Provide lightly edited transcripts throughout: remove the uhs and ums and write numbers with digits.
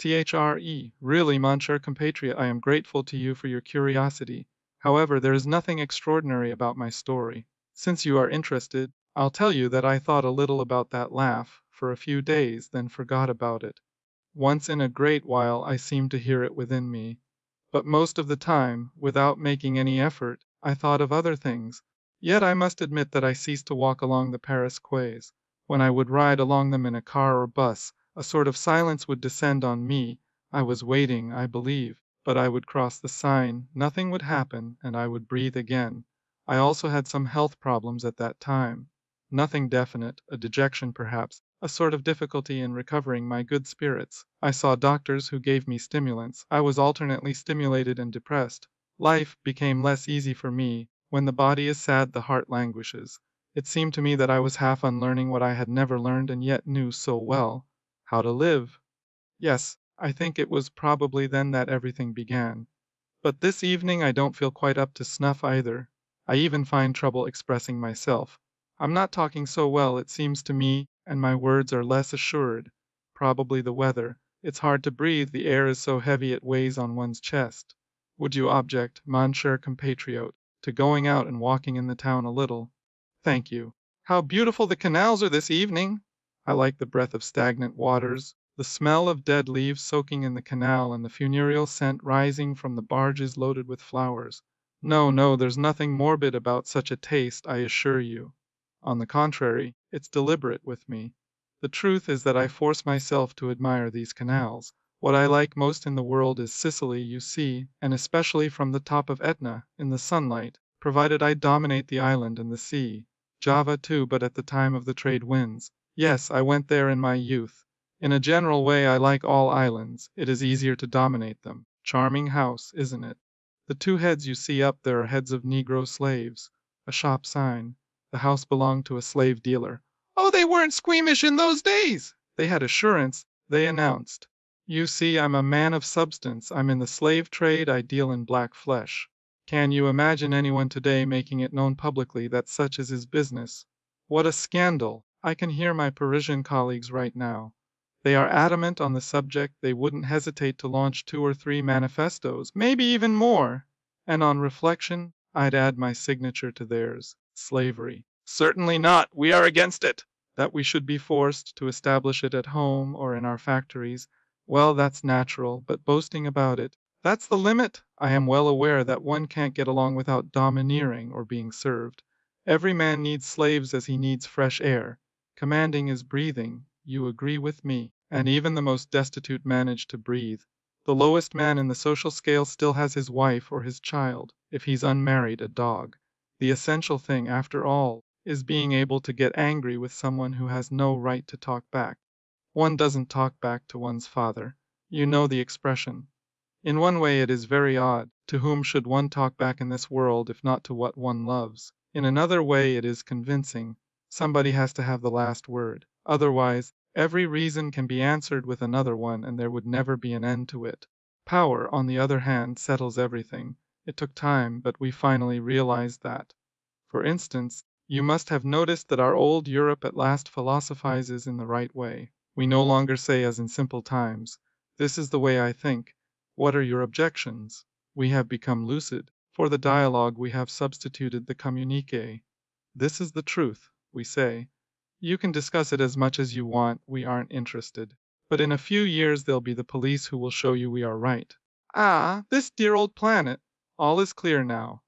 Really, mon cher compatriot, I am grateful to you for your curiosity. However, there is nothing extraordinary about my story. Since you are interested, I'll tell you that I thought a little about that laugh for a few days, then forgot about it. Once in a great while I seemed to hear it within me. But most of the time, without making any effort, I thought of other things. Yet I must admit that I ceased to walk along the Paris quays. When I would ride along them in a car or bus, a sort of silence would descend on me. I was waiting, I believe, but I would cross the Seine, nothing would happen, and I would breathe again. I also had some health problems at that time. Nothing definite, a dejection perhaps, a sort of difficulty in recovering my good spirits. I saw doctors who gave me stimulants. I was alternately stimulated and depressed. Life became less easy for me. When the body is sad, the heart languishes. It seemed to me that I was half unlearning what I had never learned and yet knew so well: how to live. Yes, I think it was probably then that everything began. But this evening I don't feel quite up to snuff either. I even find trouble expressing myself. I'm not talking so well, it seems to me, and my words are less assured. Probably the weather. It's hard to breathe, the air is so heavy it weighs on one's chest. Would you object, mon cher compatriot, to going out and walking in the town a little? Thank you. How beautiful the canals are this evening! I like the breath of stagnant waters, the smell of dead leaves soaking in the canal, and the funereal scent rising from the barges loaded with flowers. No, no, there's nothing morbid about such a taste, I assure you. On the contrary, it's deliberate with me. The truth is that I force myself to admire these canals. What I like most in the world is Sicily, you see, and especially from the top of Etna, in the sunlight, provided I dominate the island and the sea. Java too, but at the time of the trade winds. Yes, I went there in my youth. In a general way I like all islands. It is easier to dominate them. Charming house, isn't it? The two heads you see up there are heads of Negro slaves. A shop sign. The house belonged to a slave dealer. Oh, they weren't squeamish in those days! They had assurance, they announced. You see, I'm a man of substance. I'm in the slave trade, I deal in black flesh. Can you imagine anyone today making it known publicly that such is his business? What a scandal! I can hear my Parisian colleagues right now. They are adamant on the subject, they wouldn't hesitate to launch 2 or 3 manifestos, maybe even more. And on reflection, I'd add my signature to theirs. Slavery. Certainly not, we are against it. That we should be forced to establish it at home or in our factories, well, that's natural, but boasting about it, that's the limit. I am well aware that one can't get along without domineering or being served. Every man needs slaves as he needs fresh air. Commanding is breathing, you agree with me, and even the most destitute manage to breathe. The lowest man in the social scale still has his wife or his child, if he's unmarried, a dog. The essential thing, after all, is being able to get angry with someone who has no right to talk back. One doesn't talk back to one's father. You know the expression. In one way it is very odd. To whom should one talk back in this world if not to what one loves? In another way it is convincing. Somebody has to have the last word. Otherwise, every reason can be answered with another one and there would never be an end to it. Power, on the other hand, settles everything. It took time, but we finally realized that. For instance, you must have noticed that our old Europe at last philosophizes in the right way. We no longer say as in simple times, "This is the way I think. What are your objections?" We have become lucid. For the dialogue we have substituted the communiqué. "This is the truth," we say. "You can discuss it as much as you want, we aren't interested. But in a few years there'll be the police who will show you we are right." Ah, this dear old planet! All is clear now.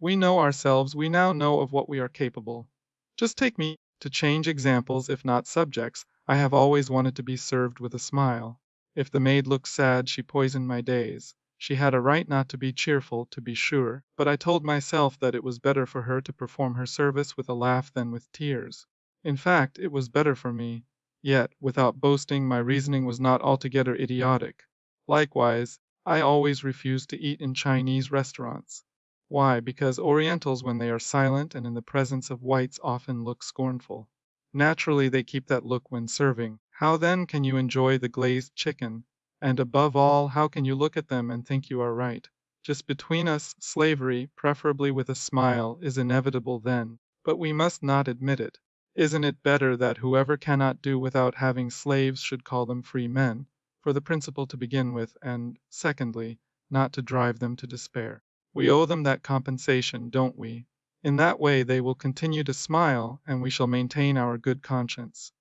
We know ourselves, we now know of what we are capable. Just take me, to change examples if not subjects. I have always wanted to be served with a smile. If the maid looked sad, she poisoned my days. She had a right not to be cheerful, to be sure, but I told myself that it was better for her to perform her service with a laugh than with tears. In fact, it was better for me. Yet, without boasting, my reasoning was not altogether idiotic. Likewise, I always refused to eat in Chinese restaurants. Why? Because Orientals, when they are silent and in the presence of whites, often look scornful. Naturally, they keep that look when serving. How then can you enjoy the glazed chicken? And above all, how can you look at them and think you are right? Just between us, slavery, preferably with a smile, is inevitable then, but we must not admit it. Isn't it better that whoever cannot do without having slaves should call them free men? for the principle to begin with, and, secondly, not to drive them to despair. We owe them that compensation, don't we? In that way they will continue to smile, and we shall maintain our good conscience.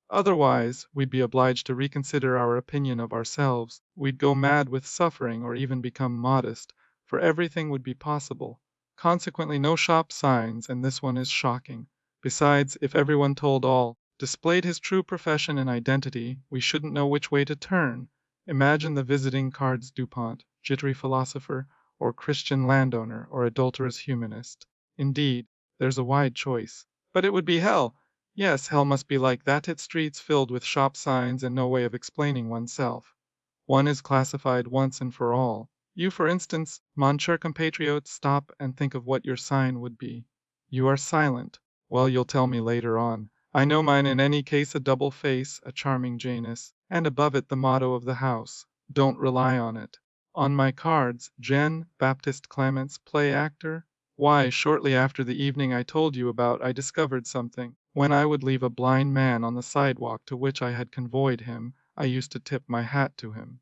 Otherwise, we'd be obliged to reconsider our opinion of ourselves, we'd go mad with suffering or even become modest, for everything would be possible. Consequently, no shop signs, and this one is shocking. Besides, if everyone told all, displayed his true profession and identity, we shouldn't know which way to turn. Imagine the visiting cards Dupont, jittery philosopher, or Christian landowner, or adulterous humanist. Indeed, there's a wide choice. But it would be hell. Yes, hell must be like that, its streets filled with shop signs and no way of explaining oneself. One is classified once and for all. You, for instance, mon cher compatriot, stop and think of what your sign would be. You are silent. Well, you'll tell me later on. I know mine in any case, a double face, a charming Janus, and above it the motto of the house. Don't rely on it. On my cards, Jean-Baptiste Clamence, play actor. Why, shortly after the evening I told you about, I discovered something. When I would leave a blind man on the sidewalk to which I had convoyed him, I used to tip my hat to him.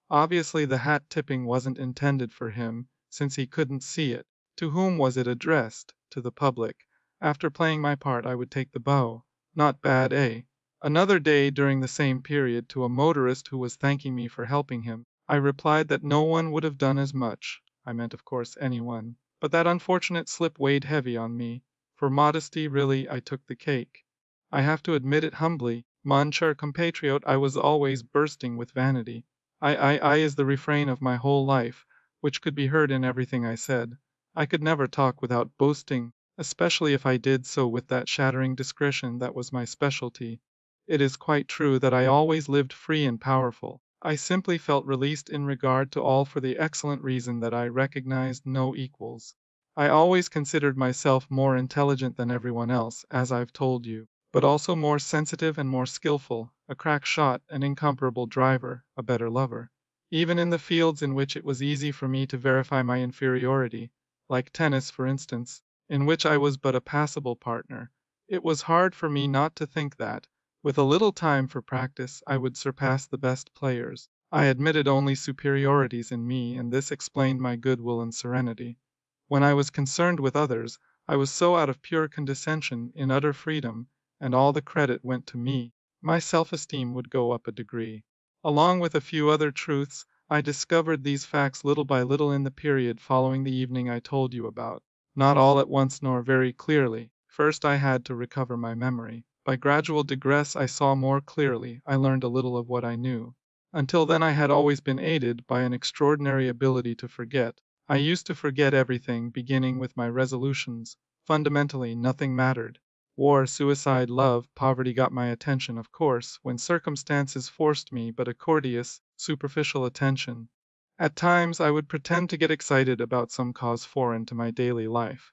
Obviously the hat tipping wasn't intended for him, since he couldn't see it. To whom was it addressed? To the public. After playing my part I would take the bow. Not bad, eh? Another day during the same period, to a motorist who was thanking me for helping him, I replied that no one would have done as much. I meant, of course, anyone. But that unfortunate slip weighed heavy on me. For modesty, really, I took the cake. I have to admit it humbly, mon cher compatriot, I was always bursting with vanity. I is the refrain of my whole life, which could be heard in everything I said. I could never talk without boasting, especially if I did so with that shattering discretion that was my specialty. It is quite true that I always lived free and powerful. I simply felt released in regard to all for the excellent reason that I recognized no equals. I always considered myself more intelligent than everyone else, as I've told you, but also more sensitive and more skillful, a crack shot, an incomparable driver, a better lover. Even in the fields in which it was easy for me to verify my inferiority, like tennis for instance, in which I was but a passable partner, it was hard for me not to think that, with a little time for practice, I would surpass the best players. I admitted only superiorities in me, and this explained my goodwill and serenity. When I was concerned with others, I was so out of pure condescension, in utter freedom, and all the credit went to me, my self-esteem would go up a degree. Along with a few other truths, I discovered these facts little by little in the period following the evening I told you about. Not all at once nor very clearly. First I had to recover my memory. By gradual digress I saw more clearly, I learned a little of what I knew. Until then I had always been aided by an extraordinary ability to forget. I used to forget everything, beginning with my resolutions. Fundamentally, nothing mattered. War, suicide, love, poverty got my attention, of course, when circumstances forced me, but a courteous, superficial attention. At times I would pretend to get excited about some cause foreign to my daily life.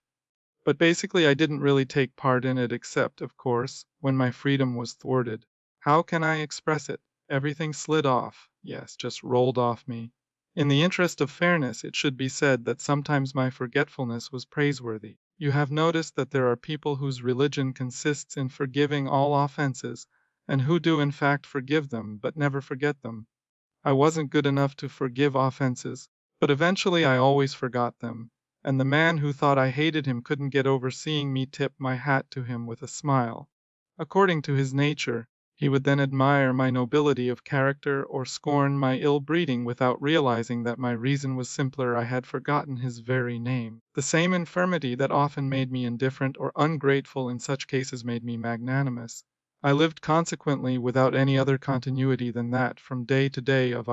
But basically I didn't really take part in it except, of course, when my freedom was thwarted. How can I express it? Everything slid off. Yes, just rolled off me. In the interest of fairness, it should be said that sometimes my forgetfulness was praiseworthy. You have noticed that there are people whose religion consists in forgiving all offenses, and who do in fact forgive them but never forget them. I wasn't good enough to forgive offenses, but eventually I always forgot them, and the man who thought I hated him couldn't get over seeing me tip my hat to him with a smile. According to his nature, he would then admire my nobility of character or scorn my ill breeding without realizing that my reason was simpler. I had forgotten his very name. The same infirmity that often made me indifferent or ungrateful in such cases made me magnanimous. I lived consequently without any other continuity than that from day to day of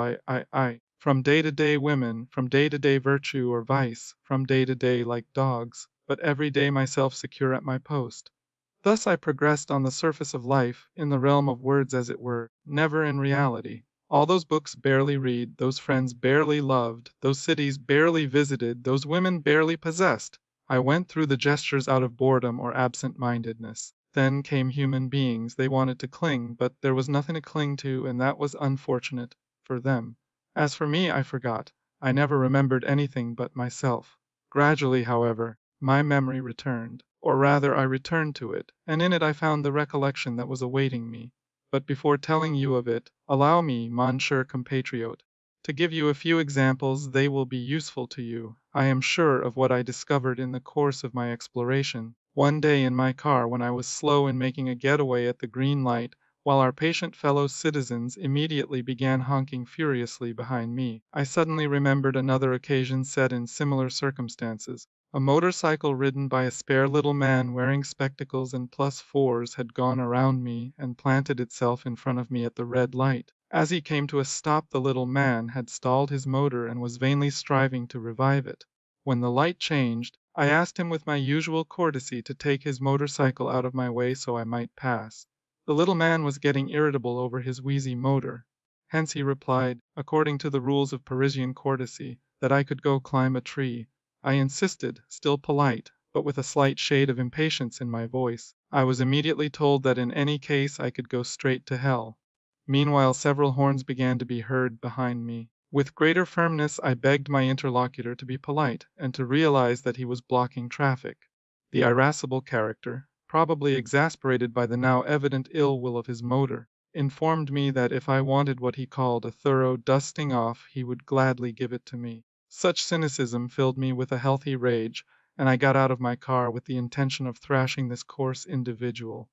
from day to day women, from day to day virtue or vice, from day to day like dogs, but every day myself secure at my post. Thus I progressed on the surface of life, in the realm of words as it were, never in reality. All those books barely read, those friends barely loved, those cities barely visited, those women barely possessed. I went through the gestures out of boredom or absent-mindedness. Then came human beings, they wanted to cling, but there was nothing to cling to, and that was unfortunate for them. As for me, I forgot. I never remembered anything but myself. Gradually, however, my memory returned, or rather I returned to it, and in it I found the recollection that was awaiting me. But before telling you of it, Allow me, monsieur compatriot, to give you a few examples. They will be useful to you, I am sure, of what I discovered in the course of my exploration. One day in my car, when I was slow in making a getaway at the green light, while our patient fellow citizens immediately began honking furiously behind me, I suddenly remembered another occasion set in similar circumstances. A motorcycle ridden by a spare little man wearing spectacles and +4s had gone around me and planted itself in front of me at the red light. As he came to a stop, the little man had stalled his motor and was vainly striving to revive it. When the light changed, I asked him with my usual courtesy to take his motorcycle out of my way so I might pass. The little man was getting irritable over his wheezy motor. Hence he replied, according to the rules of Parisian courtesy, that I could go climb a tree. I insisted, still polite, but with a slight shade of impatience in my voice. I was immediately told that in any case I could go straight to hell. Meanwhile several horns began to be heard behind me. With greater firmness I begged my interlocutor to be polite, and to realize that he was blocking traffic. The irascible character, probably exasperated by the now evident ill will of his motor, informed me that if I wanted what he called a thorough dusting off he would gladly give it to me. Such cynicism filled me with a healthy rage, and I got out of my car with the intention of thrashing this coarse individual.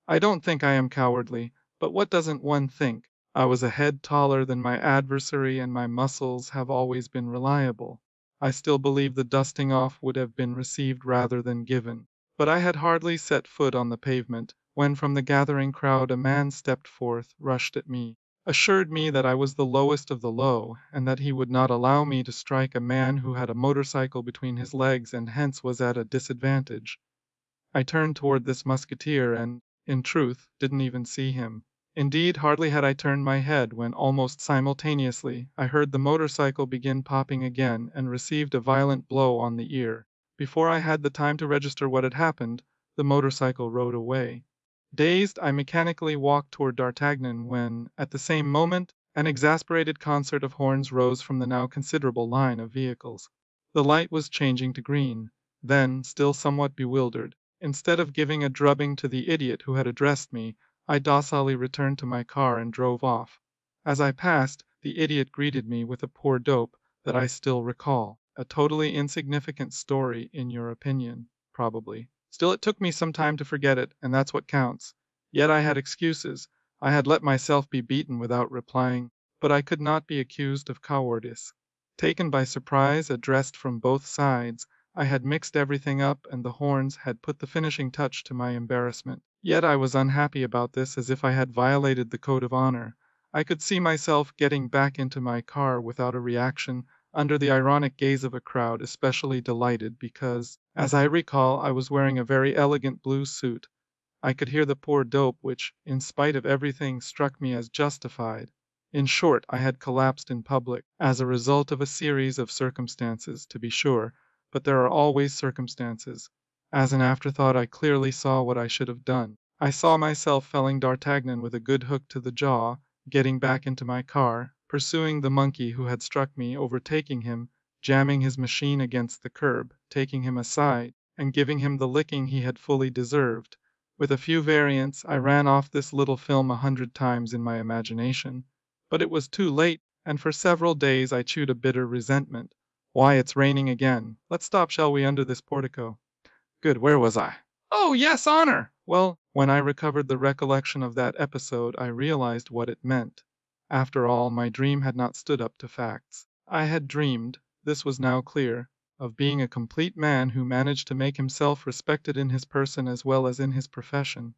I don't think I am cowardly, but what doesn't one think? I was a head taller than my adversary and my muscles have always been reliable. I still believe the dusting off would have been received rather than given. But I had hardly set foot on the pavement, when from the gathering crowd a man stepped forth, rushed at me, assured me that I was the lowest of the low, and that he would not allow me to strike a man who had a motorcycle between his legs and hence was at a disadvantage. I turned toward this musketeer and, in truth, didn't even see him. Indeed, hardly had I turned my head when, almost simultaneously, I heard the motorcycle begin popping again and received a violent blow on the ear. Before I had the time to register what had happened, the motorcycle rode away. Dazed, I mechanically walked toward D'Artagnan when, at the same moment, an exasperated concert of horns rose from the now considerable line of vehicles. The light was changing to green. Then, still somewhat bewildered, instead of giving a drubbing to the idiot who had addressed me, I docilely returned to my car and drove off. As I passed, the idiot greeted me with a poor dope that I still recall. A totally insignificant story, in your opinion, probably. Still, it took me some time to forget it, and that's what counts. Yet I had excuses. I had let myself be beaten without replying, but I could not be accused of cowardice. Taken by surprise, addressed from both sides, I had mixed everything up, and the horns had put the finishing touch to my embarrassment. Yet I was unhappy about this, as if I had violated the code of honor. I could see myself getting back into my car without a reaction, under the ironic gaze of a crowd especially delighted because, as I recall, I was wearing a very elegant blue suit. I could hear the poor dope which, in spite of everything, struck me as justified. In short, I had collapsed in public, as a result of a series of circumstances, to be sure, but there are always circumstances. As an afterthought I clearly saw what I should have done. I saw myself felling D'Artagnan with a good hook to the jaw, getting back into my car, pursuing the monkey who had struck me, overtaking him, jamming his machine against the curb, taking him aside, and giving him the licking he had fully deserved. With a few variants, I ran off this little film 100 times in my imagination. But it was too late, and for several days I chewed a bitter resentment. Why, it's raining again. Let's stop, shall we, under this portico? Good, where was I? Oh, yes, honor! Well, when I recovered the recollection of that episode, I realized what it meant. After all, my dream had not stood up to facts. I had dreamed, this was now clear, of being a complete man who managed to make himself respected in his person as well as in his profession.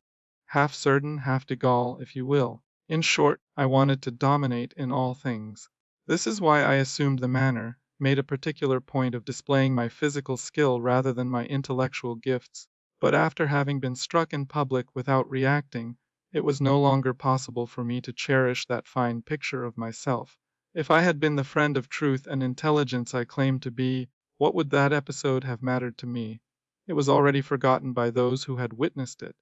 Half certain, half de Gaulle, if you will. In short, I wanted to dominate in all things. This is why I assumed the manner, made a particular point of displaying my physical skill rather than my intellectual gifts. But after having been struck in public without reacting, it was no longer possible for me to cherish that fine picture of myself. If I had been the friend of truth and intelligence I claimed to be, what would that episode have mattered to me? It was already forgotten by those who had witnessed it.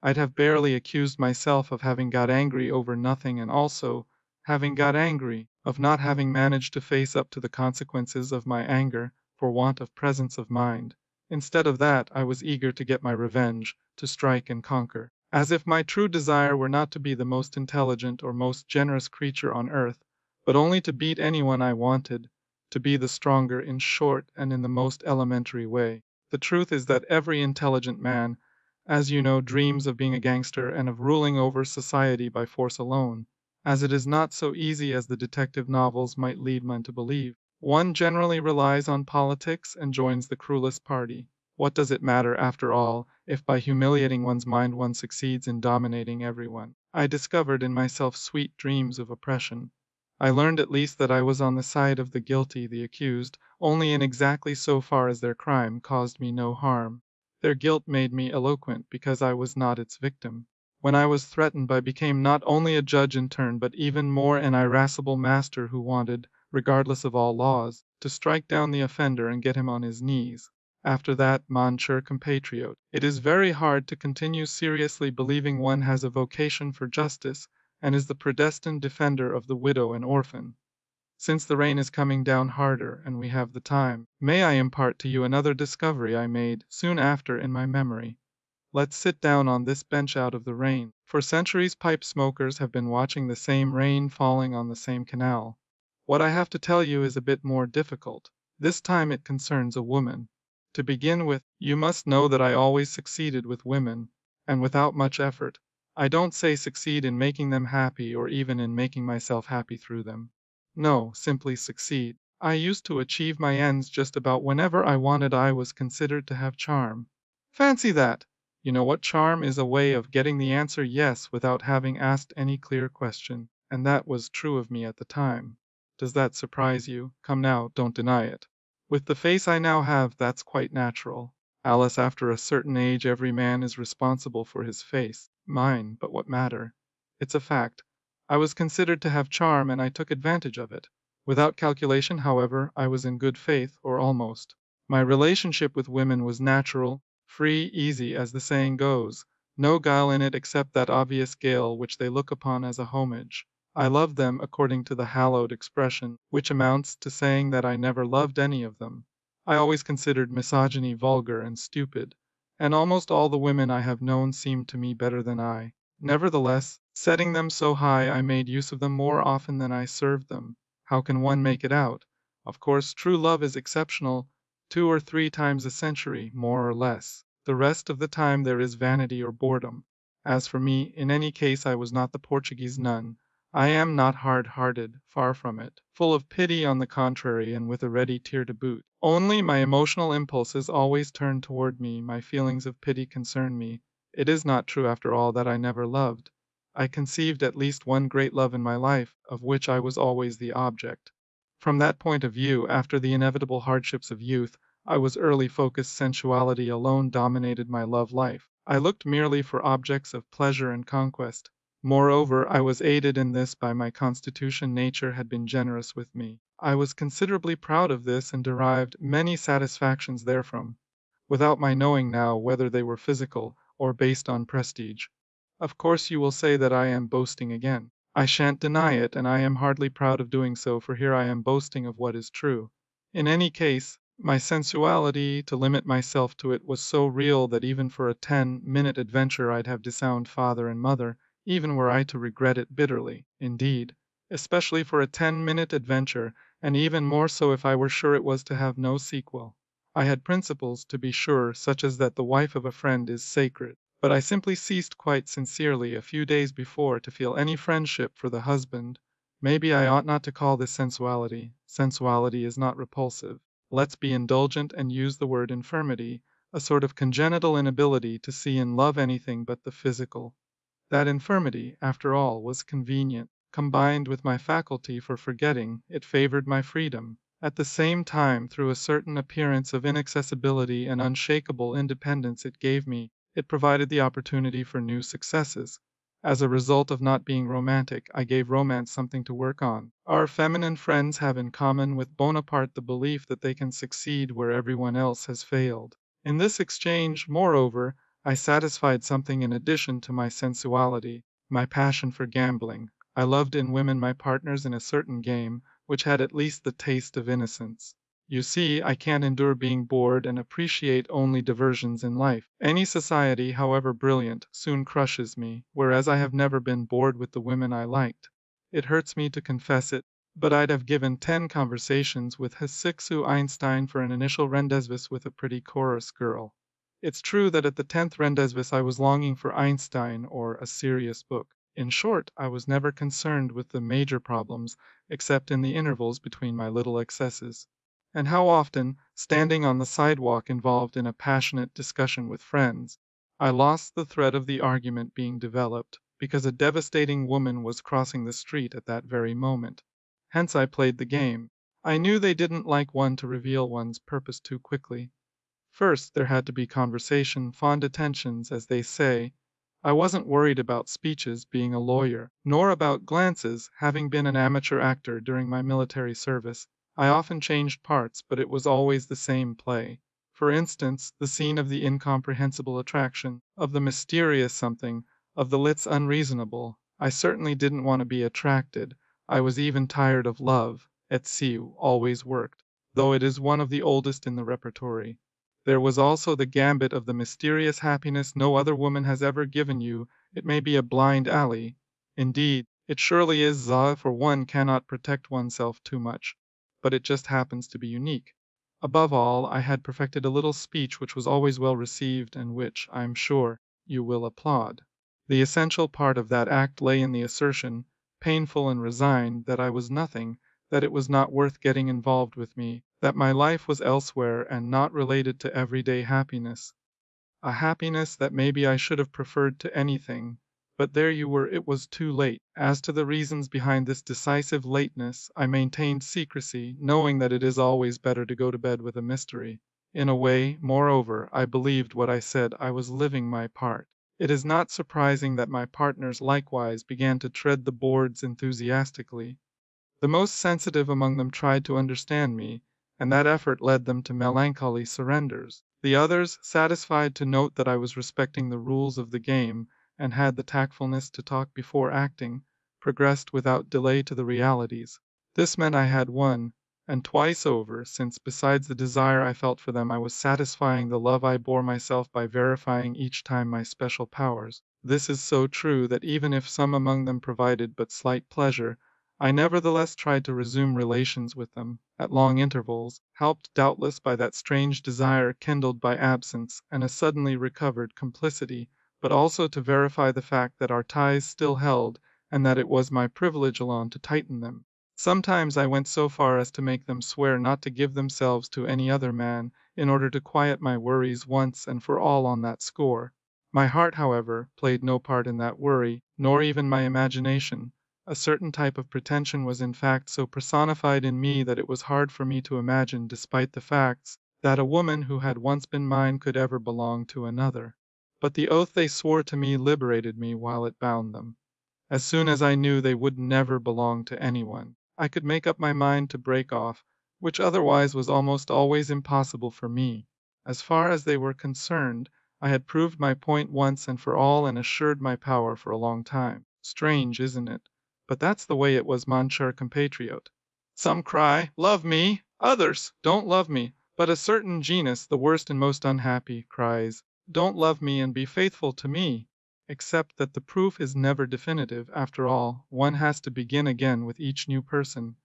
I'd have barely accused myself of having got angry over nothing, and also, having got angry, of not having managed to face up to the consequences of my anger for want of presence of mind. Instead of that, I was eager to get my revenge, to strike and conquer. as if my true desire were not to be the most intelligent or most generous creature on earth, but only to beat anyone I wanted, to be the stronger in short and in the most elementary way. The truth is that every intelligent man, as you know, dreams of being a gangster and of ruling over society by force alone, as it is not so easy as the detective novels might lead one to believe. One generally relies on politics and joins the cruelest party. What does it matter, after all, if by humiliating one's mind one succeeds in dominating everyone? I discovered in myself sweet dreams of oppression. I learned at least that I was on the side of the guilty, the accused, only in exactly so far as their crime caused me no harm. Their guilt made me eloquent because I was not its victim. When I was threatened, I became not only a judge in turn, but even more an irascible master who wanted, regardless of all laws, to strike down the offender and get him on his knees. After that, mon cher compatriot, it is very hard to continue seriously believing one has a vocation for justice, and is the predestined defender of the widow and orphan. Since the rain is coming down harder, and we have the time, may I impart to you another discovery I made soon after in my memory. Let's sit down on this bench out of the rain. For centuries pipe smokers have been watching the same rain falling on the same canal. What I have to tell you is a bit more difficult. This time it concerns a woman. To begin with, you must know that I always succeeded with women, and without much effort. I don't say succeed in making them happy or even in making myself happy through them. No, simply succeed. I used to achieve my ends just about whenever I wanted. I was considered to have charm. Fancy that! You know what charm is? A way of getting the answer yes without having asked any clear question, and that was true of me at the time. Does that surprise you? Come now, don't deny it. With the face I now have, that's quite natural. Alice, after a certain age, every man is responsible for his face. Mine, but what matter? It's a fact. I was considered to have charm, and I took advantage of it. Without calculation, however, I was in good faith, or almost. My relationship with women was natural, free, easy, as the saying goes, no guile in it except that obvious guile which they look upon as a homage. I loved them according to the hallowed expression, which amounts to saying that I never loved any of them. I always considered misogyny vulgar and stupid, and almost all the women I have known seemed to me better than I. Nevertheless, setting them so high, I made use of them more often than I served them. How can one make it out? Of course, true love is exceptional, 2 or 3 times a century, more or less. The rest of the time there is vanity or boredom. As for me, in any case I was not the Portuguese nun. I am not hard-hearted, far from it, full of pity on the contrary, and with a ready tear to boot. Only my emotional impulses always turn toward me, my feelings of pity concern me. It is not true, after all, that I never loved. I conceived at least one great love in my life, of which I was always the object. From that point of view, after the inevitable hardships of youth, I was early focused. Sensuality alone dominated my love life. I looked merely for objects of pleasure and conquest. Moreover, I was aided in this by my constitution. Nature had been generous with me. I was considerably proud of this and derived many satisfactions therefrom, without my knowing now whether they were physical or based on prestige. Of course you will say that I am boasting again. I shan't deny it, and I am hardly proud of doing so, for here I am boasting of what is true. In any case, my sensuality, to limit myself to it, was so real that even for a 10-minute adventure I'd have disowned father and mother, even were I to regret it bitterly. Indeed, especially for a 10-minute adventure, and even more so if I were sure it was to have no sequel. I had principles, to be sure, such as that the wife of a friend is sacred, but I simply ceased quite sincerely a few days before to feel any friendship for the husband. Maybe I ought not to call this sensuality. Sensuality is not repulsive. Let's be indulgent and use the word infirmity, a sort of congenital inability to see in love anything but the physical. That infirmity, after all, was convenient. Combined with my faculty for forgetting, it favored my freedom. At the same time, through a certain appearance of inaccessibility and unshakable independence it gave me, it provided the opportunity for new successes. As a result of not being romantic, I gave romance something to work on. Our feminine friends have in common with Bonaparte the belief that they can succeed where everyone else has failed. In this exchange, moreover, I satisfied something in addition to my sensuality, my passion for gambling. I loved in women my partners in a certain game, which had at least the taste of innocence. You see, I can't endure being bored and appreciate only diversions in life. Any society, however brilliant, soon crushes me, whereas I have never been bored with the women I liked. It hurts me to confess it, but I'd have given 10 conversations with Hsiksu Einstein for an initial rendezvous with a pretty chorus girl. It's true that at the 10th rendezvous I was longing for Einstein or a serious book. In short, I was never concerned with the major problems, except in the intervals between my little excesses. And how often, standing on the sidewalk involved in a passionate discussion with friends, I lost the thread of the argument being developed, because a devastating woman was crossing the street at that very moment. Hence I played the game. I knew they didn't like one to reveal one's purpose too quickly. First, there had to be conversation, fond attentions, as they say. I wasn't worried about speeches, being a lawyer, nor about glances, having been an amateur actor during my military service. I often changed parts, but it was always the same play. For instance, the scene of the incomprehensible attraction, of the mysterious something, of the lit's unreasonable. I certainly didn't want to be attracted. I was even tired of love. Et Siu always worked, though it is one of the oldest in the repertory. There was also the gambit of the mysterious happiness no other woman has ever given you. It may be a blind alley. Indeed, it surely is za, for one cannot protect oneself too much. But it just happens to be unique. Above all, I had perfected a little speech which was always well received and which, I am sure, you will applaud. The essential part of that act lay in the assertion, painful and resigned, that I was nothing, that it was not worth getting involved with me, that my life was elsewhere and not related to everyday happiness. A happiness that maybe I should have preferred to anything. But there you were, it was too late. As to the reasons behind this decisive lateness, I maintained secrecy, knowing that it is always better to go to bed with a mystery. In a way, moreover, I believed what I said. I was living my part. It is not surprising that my partners likewise began to tread the boards enthusiastically. The most sensitive among them tried to understand me, and that effort led them to melancholy surrenders. The others, satisfied to note that I was respecting the rules of the game, and had the tactfulness to talk before acting, progressed without delay to the realities. This meant I had won, and twice over, since besides the desire I felt for them I was satisfying the love I bore myself by verifying each time my special powers. This is so true that even if some among them provided but slight pleasure, I nevertheless tried to resume relations with them, at long intervals, helped doubtless by that strange desire kindled by absence and a suddenly recovered complicity, but also to verify the fact that our ties still held, and that it was my privilege alone to tighten them. Sometimes I went so far as to make them swear not to give themselves to any other man, in order to quiet my worries once and for all on that score. My heart, however, played no part in that worry, nor even my imagination. A certain type of pretension was in fact so personified in me that it was hard for me to imagine, despite the facts, that a woman who had once been mine could ever belong to another. But the oath they swore to me liberated me while it bound them. As soon as I knew they would never belong to anyone, I could make up my mind to break off, which otherwise was almost always impossible for me. As far as they were concerned, I had proved my point once and for all and assured my power for a long time. Strange, isn't it? But that's the way it was, mon cher compatriot. Some cry, love me, others, don't love me, but a certain genus, the worst and most unhappy, cries, don't love me and be faithful to me. Except that the proof is never definitive, after all, one has to begin again with each new person.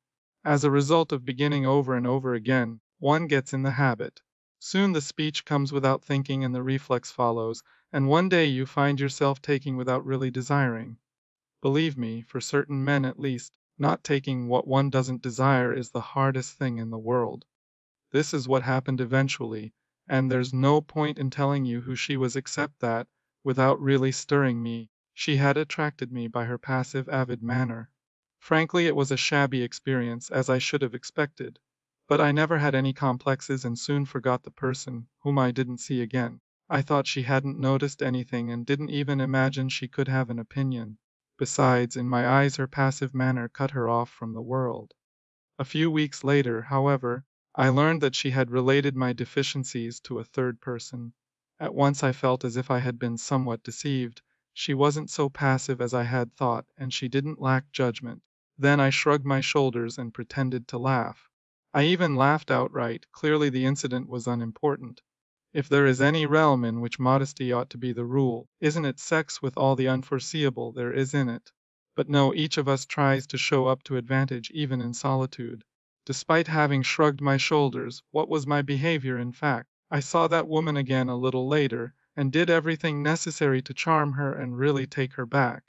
As a result of beginning over and over again, one gets in the habit. Soon the speech comes without thinking and the reflex follows, and one day you find yourself taking without really desiring. Believe me, for certain men at least, not taking what one doesn't desire is the hardest thing in the world. This is what happened eventually, and there's no point in telling you who she was except that, without really stirring me, she had attracted me by her passive, avid manner. Frankly, it was a shabby experience, as I should have expected. But I never had any complexes and soon forgot the person, whom I didn't see again. I thought she hadn't noticed anything and didn't even imagine she could have an opinion. Besides, in my eyes her passive manner cut her off from the world. A few weeks later, however, I learned that she had related my deficiencies to a third person. At once I felt as if I had been somewhat deceived. She wasn't so passive as I had thought, and she didn't lack judgment. Then I shrugged my shoulders and pretended to laugh. I even laughed outright. Clearly the incident was unimportant. If there is any realm in which modesty ought to be the rule, isn't it sex with all the unforeseeable there is in it? But no, each of us tries to show up to advantage even in solitude. Despite having shrugged my shoulders, what was my behavior in fact? I saw that woman again a little later, and did everything necessary to charm her and really take her back.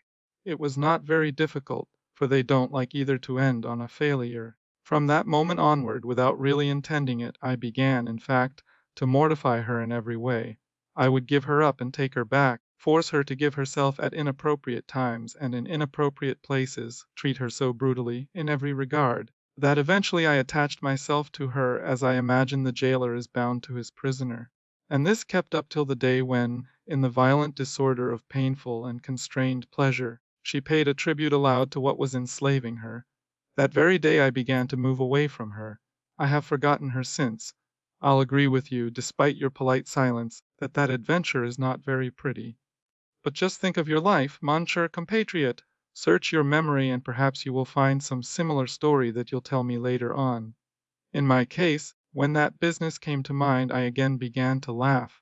It was not very difficult, for they don't like either to end on a failure. From that moment onward, without really intending it, I began, in fact, to mortify her in every way. I would give her up and take her back, force her to give herself at inappropriate times and in inappropriate places, treat her so brutally, in every regard, that eventually I attached myself to her as I imagine the jailer is bound to his prisoner. And this kept up till the day when, in the violent disorder of painful and constrained pleasure, she paid a tribute aloud to what was enslaving her. That very day I began to move away from her. I have forgotten her since. I'll agree with you, despite your polite silence, that that adventure is not very pretty. But just think of your life, mon cher compatriot. Search your memory and perhaps you will find some similar story that you'll tell me later on. In my case, when that business came to mind, I again began to laugh.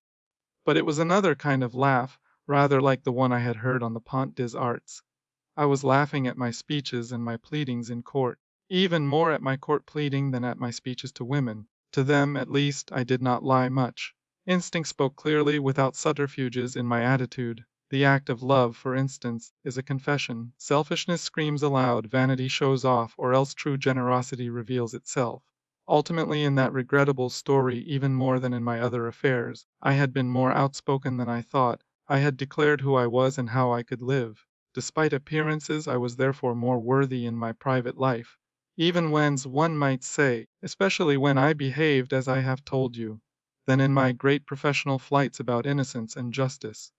But it was another kind of laugh, rather like the one I had heard on the Pont des Arts. I was laughing at my speeches and my pleadings in court, even more at my court pleading than at my speeches to women. To them, at least, I did not lie much. Instinct spoke clearly without subterfuges in my attitude. The act of love, for instance, is a confession. Selfishness screams aloud, vanity shows off, or else true generosity reveals itself. Ultimately, in that regrettable story, even more than in my other affairs, I had been more outspoken than I thought. I had declared who I was and how I could live. Despite appearances, I was therefore more worthy in my private life, even when one might say, especially when I behaved as I have told you, than in my great professional flights about innocence and justice.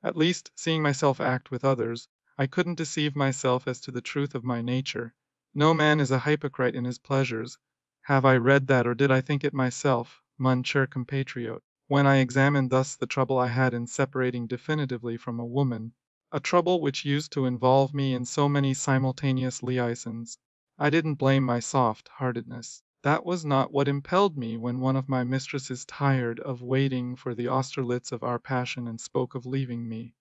At least, seeing myself act with others, I couldn't deceive myself as to the truth of my nature. No man is a hypocrite in his pleasures. Have I read that, or did I think it myself, mon cher compatriot, when I examined thus the trouble I had in separating definitively from a woman, a trouble which used to involve me in so many simultaneous liaisons? I didn't blame my soft-heartedness. That was not what impelled me when one of my mistresses tired of waiting for the Austerlitz of our passion and spoke of leaving me.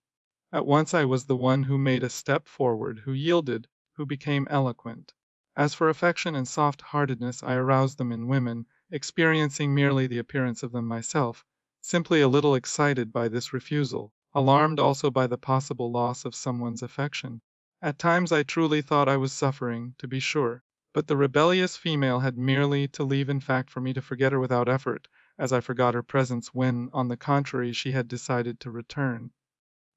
At once I was the one who made a step forward, who yielded, who became eloquent. As for affection and soft-heartedness, I aroused them in women, experiencing merely the appearance of them myself, simply a little excited by this refusal, alarmed also by the possible loss of someone's affection. At times I truly thought I was suffering, to be sure, but the rebellious female had merely to leave in fact for me to forget her without effort, as I forgot her presence when, on the contrary, she had decided to return.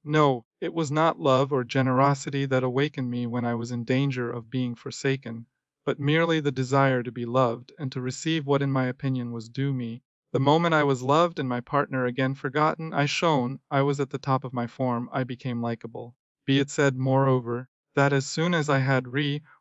No, it was not love or generosity that awakened me when I was in danger of being forsaken, but merely the desire to be loved and to receive what in my opinion was due me. The moment I was loved and my partner again forgotten, I shone, I was at the top of my form, I became likable. Be it said, moreover, that as soon as I had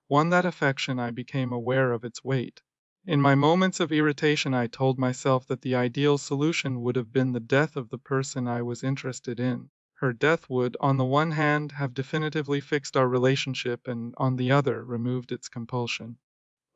won that affection I became aware of its weight. In my moments of irritation I told myself that the ideal solution would have been the death of the person I was interested in. Her death would, on the one hand, have definitively fixed our relationship and, on the other, removed its compulsion.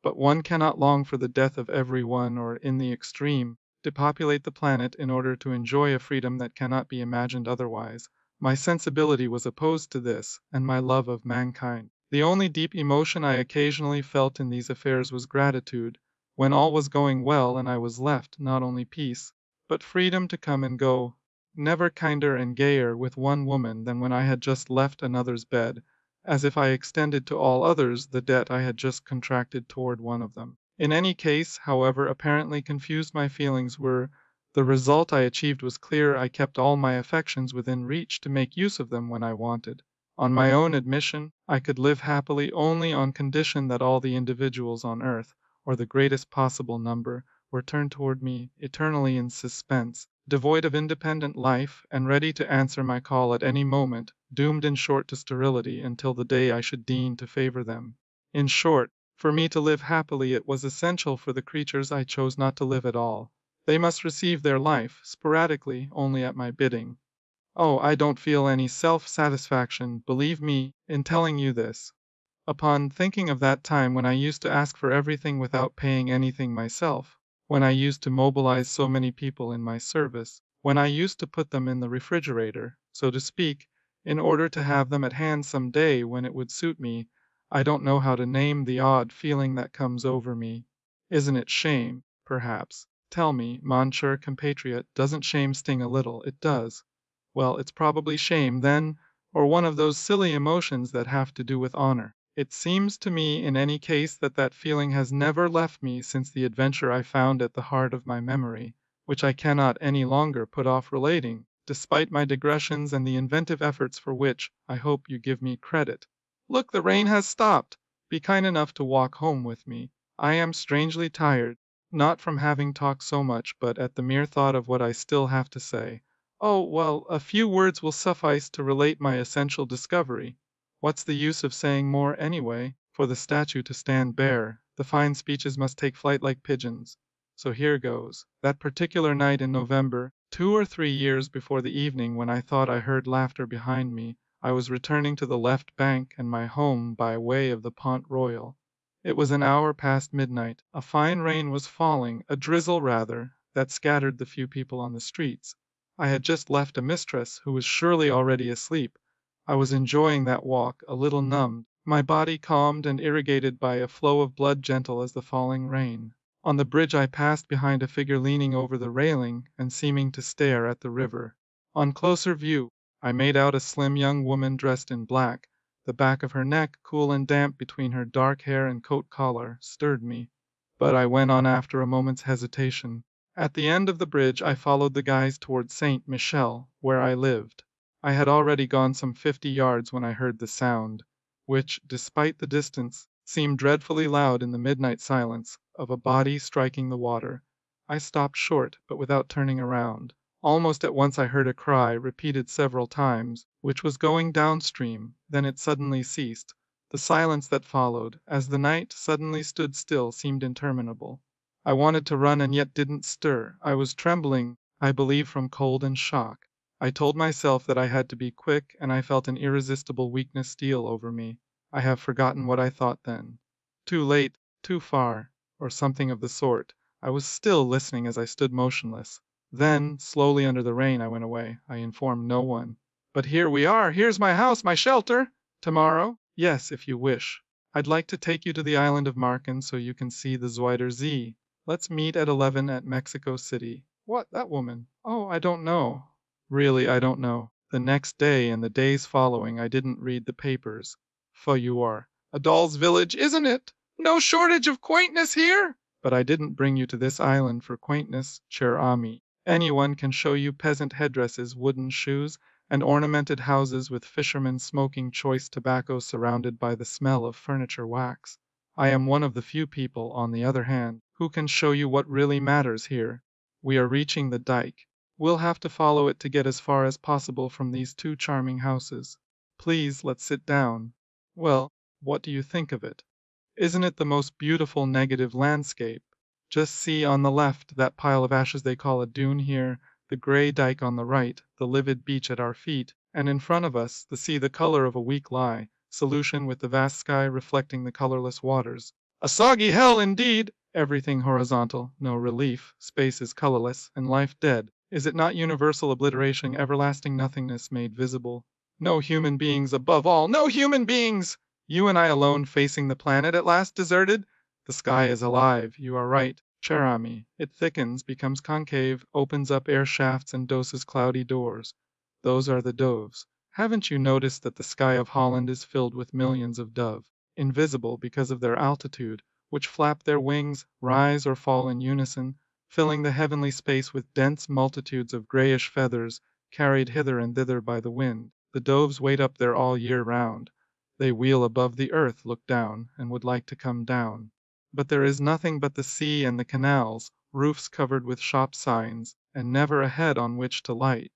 But one cannot long for the death of every one or, in the extreme, depopulate the planet in order to enjoy a freedom that cannot be imagined otherwise. My sensibility was opposed to this, and my love of mankind. The only deep emotion I occasionally felt in these affairs was gratitude, when all was going well and I was left not only peace, but freedom to come and go, never kinder and gayer with one woman than when I had just left another's bed, as if I extended to all others the debt I had just contracted toward one of them. In any case, however apparently confused my feelings were, the result I achieved was clear. I kept all my affections within reach to make use of them when I wanted. On my own admission, I could live happily only on condition that all the individuals on earth, or the greatest possible number, were turned toward me, eternally in suspense, devoid of independent life, and ready to answer my call at any moment, doomed in short to sterility until the day I should deign to favor them. In short, for me to live happily it was essential for the creatures I chose not to live at all. They must receive their life, sporadically, only at my bidding. Oh, I don't feel any self-satisfaction, believe me, in telling you this. Upon thinking of that time when I used to ask for everything without paying anything myself, when I used to mobilize so many people in my service, when I used to put them in the refrigerator, so to speak, in order to have them at hand some day when it would suit me, I don't know how to name the odd feeling that comes over me. Isn't it shame, perhaps? Tell me, mon cher compatriot, doesn't shame sting a little? It does. Well, it's probably shame, then, or one of those silly emotions that have to do with honor. It seems to me in any case that that feeling has never left me since the adventure I found at the heart of my memory, which I cannot any longer put off relating, despite my digressions and the inventive efforts for which I hope you give me credit. Look, the rain has stopped. Be kind enough to walk home with me. I am strangely tired, not from having talked so much, but at the mere thought of what I still have to say. Oh, well, a few words will suffice to relate my essential discovery. What's the use of saying more anyway? For the statue to stand bare, the fine speeches must take flight like pigeons. So here goes. That particular night in November, 2 or 3 years before the evening when I thought I heard laughter behind me, I was returning to the left bank and my home by way of the Pont Royal. It was an hour past midnight. A fine rain was falling, a drizzle rather, that scattered the few people on the streets. I had just left a mistress who was surely already asleep. I was enjoying that walk, a little numbed, my body calmed and irrigated by a flow of blood gentle as the falling rain. On the bridge I passed behind a figure leaning over the railing and seeming to stare at the river. On closer view, I made out a slim young woman dressed in black. The back of her neck, cool and damp between her dark hair and coat collar, stirred me. But I went on after a moment's hesitation. At the end of the bridge I followed the guys toward Saint Michel, where I lived. I had already gone some 50 yards when I heard the sound, which, despite the distance, seemed dreadfully loud in the midnight silence, of a body striking the water. I stopped short, but without turning around. Almost at once I heard a cry, repeated several times, which was going downstream, then it suddenly ceased. The silence that followed, as the night suddenly stood still, seemed interminable. I wanted to run and yet didn't stir. I was trembling, I believe from cold and shock. I told myself that I had to be quick, and I felt an irresistible weakness steal over me. I have forgotten what I thought then. Too late, too far, or something of the sort. I was still listening as I stood motionless. Then, slowly under the rain, I went away. I informed no one. But here we are. Here's my house, my shelter. Tomorrow? Yes, if you wish. I'd like to take you to the island of Marken so you can see the Zuider Zee. Let's meet at 11 at Mexico City. What, that woman? Oh, I don't know. Really, I don't know. The next day and the days following, I didn't read the papers. You are. A doll's village, isn't it? No shortage of quaintness here? But I didn't bring you to this island for quaintness, cher ami. Anyone can show you peasant headdresses, wooden shoes, and ornamented houses with fishermen smoking choice tobacco surrounded by the smell of furniture wax. I am one of the few people, on the other hand, who can show you what really matters here. We are reaching the dike. We'll have to follow it to get as far as possible from these two charming houses. Please, let's sit down. Well, what do you think of it? Isn't it the most beautiful negative landscape? Just see on the left that pile of ashes they call a dune here, the gray dike on the right, the livid beach at our feet, and in front of us the sea the color of a weak lye, solution with the vast sky reflecting the colorless waters. A soggy hell indeed! Everything horizontal, no relief, space is colorless, and life dead. Is it not universal obliteration, everlasting nothingness made visible? No human beings above all, no human beings! You and I alone facing the planet at last deserted? The sky is alive, you are right, cher ami. It thickens, becomes concave, opens up air shafts and doses cloudy doors. Those are the doves. Haven't you noticed that the sky of Holland is filled with millions of dove, invisible because of their altitude, which flap their wings, rise or fall in unison, filling the heavenly space with dense multitudes of grayish feathers, carried hither and thither by the wind. The doves wait up there all year round. They wheel above the earth, look down, and would like to come down. But there is nothing but the sea and the canals, roofs covered with shop signs, and never a head on which to light.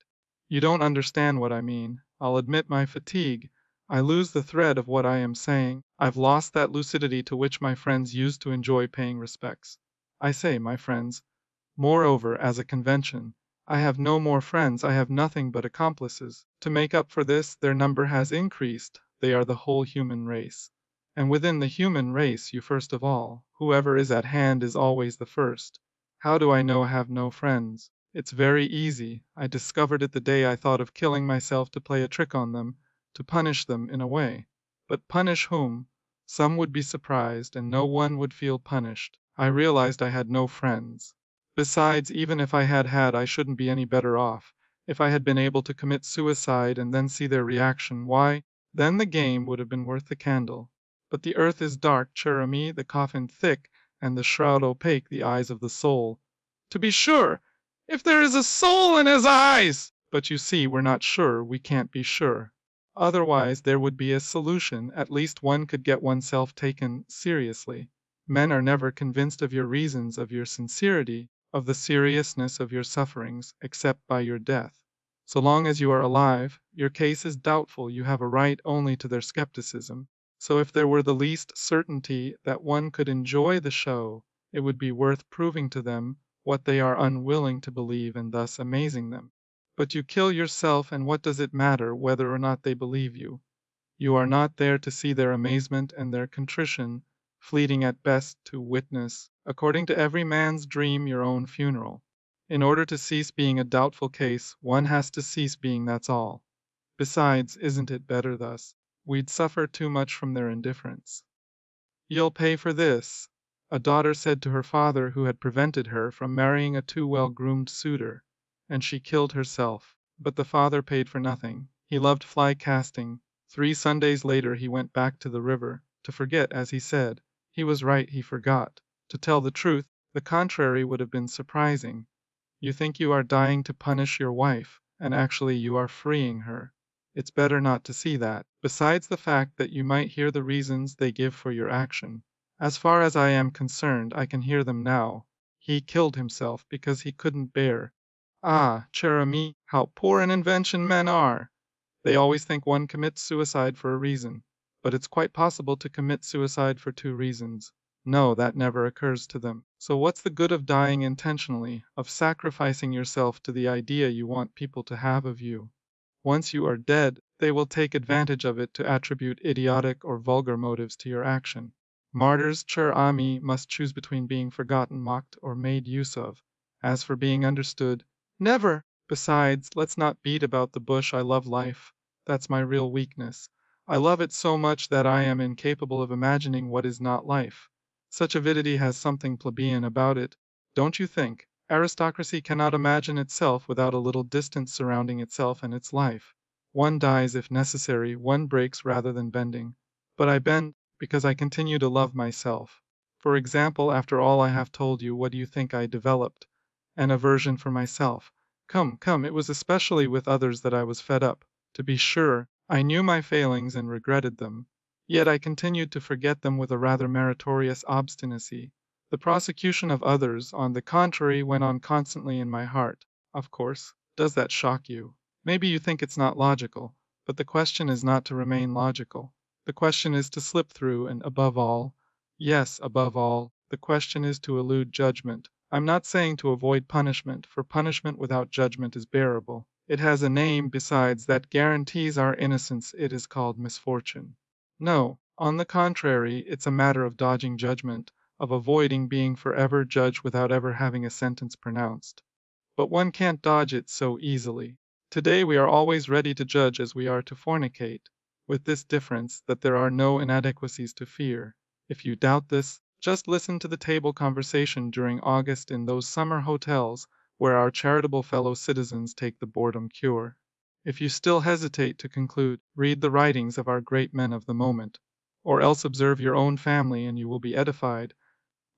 You don't understand what I mean. I'll admit my fatigue. I lose the thread of what I am saying. I've lost that lucidity to which my friends used to enjoy paying respects. I say, my friends. Moreover, as a convention, I have no more friends, I have nothing but accomplices. To make up for this, their number has increased. They are the whole human race. And within the human race, you first of all. Whoever is at hand is always the first. How do I know I have no friends? It's very easy. I discovered it the day I thought of killing myself to play a trick on them, to punish them in a way. But punish whom? Some would be surprised, and no one would feel punished. I realized I had no friends. Besides, even if I had had, I shouldn't be any better off. If I had been able to commit suicide and then see their reaction, why, then the game would have been worth the candle. But the earth is dark, cher ami, the coffin thick, and the shroud opaque, the eyes of the soul. To be sure, if there is a soul in his eyes! But you see, we're not sure, we can't be sure. Otherwise, there would be a solution, at least one could get oneself taken seriously. Men are never convinced of your reasons, of your sincerity, of the seriousness of your sufferings, except by your death. So long as you are alive, your case is doubtful, you have a right only to their skepticism. So if there were the least certainty that one could enjoy the show, it would be worth proving to them what they are unwilling to believe and thus amazing them. But you kill yourself, and what does it matter whether or not they believe you? You are not there to see their amazement and their contrition, fleeting at best to witness, according to every man's dream, your own funeral. In order to cease being a doubtful case, one has to cease being, that's all. Besides, isn't it better thus? We'd suffer too much from their indifference. You'll pay for this, a daughter said to her father, who had prevented her from marrying a too well-groomed suitor, and she killed herself. But the father paid for nothing. He loved fly casting. 3 Sundays later he went back to the river, to forget, as he said. He was right, he forgot. To tell the truth, the contrary would have been surprising. You think you are dying to punish your wife, and actually you are freeing her. It's better not to see that, besides the fact that you might hear the reasons they give for your action. As far as I am concerned, I can hear them now. He killed himself because he couldn't bear. Ah, cher ami, how poor an invention men are! They always think one commits suicide for a reason, but it's quite possible to commit suicide for 2 reasons. No, that never occurs to them. So what's the good of dying intentionally, of sacrificing yourself to the idea you want people to have of you? Once you are dead, they will take advantage of it to attribute idiotic or vulgar motives to your action. Martyrs, cher ami, must choose between being forgotten, mocked, or made use of. As for being understood, never! Besides, let's not beat about the bush. I love life. That's my real weakness. I love it so much that I am incapable of imagining what is not life. Such avidity has something plebeian about it, don't you think? Aristocracy cannot imagine itself without a little distance surrounding itself and its life. One dies if necessary, one breaks rather than bending. But I bend because I continue to love myself. For example, after all I have told you, what do you think I developed? An aversion for myself. Come, come, it was especially with others that I was fed up. To be sure, I knew my failings and regretted them. Yet I continued to forget them with a rather meritorious obstinacy. The prosecution of others, on the contrary, went on constantly in my heart. Of course, does that shock you? Maybe you think it's not logical, but the question is not to remain logical. The question is to slip through, and above all, yes, above all, the question is to elude judgment. I'm not saying to avoid punishment, for punishment without judgment is bearable. It has a name, besides, that guarantees our innocence. It is called misfortune. No, on the contrary, it's a matter of dodging judgment, of avoiding being forever judged without ever having a sentence pronounced. But one can't dodge it so easily. Today we are always ready to judge as we are to fornicate, with this difference that there are no inadequacies to fear. If you doubt this, just listen to the table conversation during August in those summer hotels where our charitable fellow citizens take the boredom cure. If you still hesitate to conclude, read the writings of our great men of the moment, or else observe your own family and you will be edified.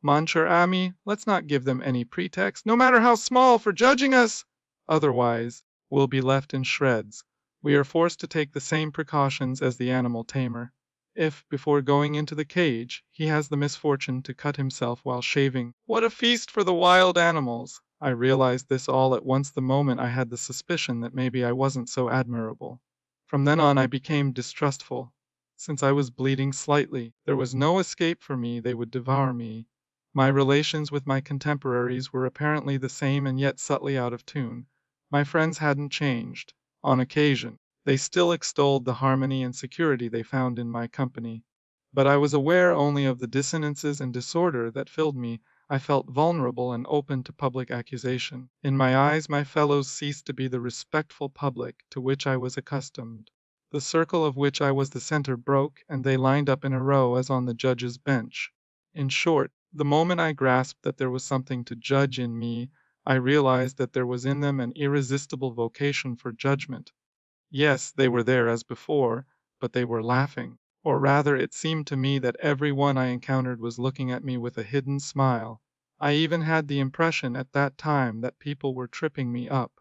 Mon cher ami, let's not give them any pretext, no matter how small, for judging us. Otherwise, we'll be left in shreds. We are forced to take the same precautions as the animal tamer. If, before going into the cage, he has the misfortune to cut himself while shaving, what a feast for the wild animals! I realized this all at once the moment I had the suspicion that maybe I wasn't so admirable. From then on I became distrustful. Since I was bleeding slightly, there was no escape for me, they would devour me. My relations with my contemporaries were apparently the same and yet subtly out of tune. My friends hadn't changed. On occasion, they still extolled the harmony and security they found in my company. But I was aware only of the dissonances and disorder that filled me. I felt vulnerable and open to public accusation. In my eyes, my fellows ceased to be the respectful public to which I was accustomed. The circle of which I was the center broke, and they lined up in a row as on the judge's bench. In short, the moment I grasped that there was something to judge in me, I realized that there was in them an irresistible vocation for judgment. Yes, they were there as before, but they were laughing. Or rather, it seemed to me that every one I encountered was looking at me with a hidden smile. I even had the impression at that time that people were tripping me up.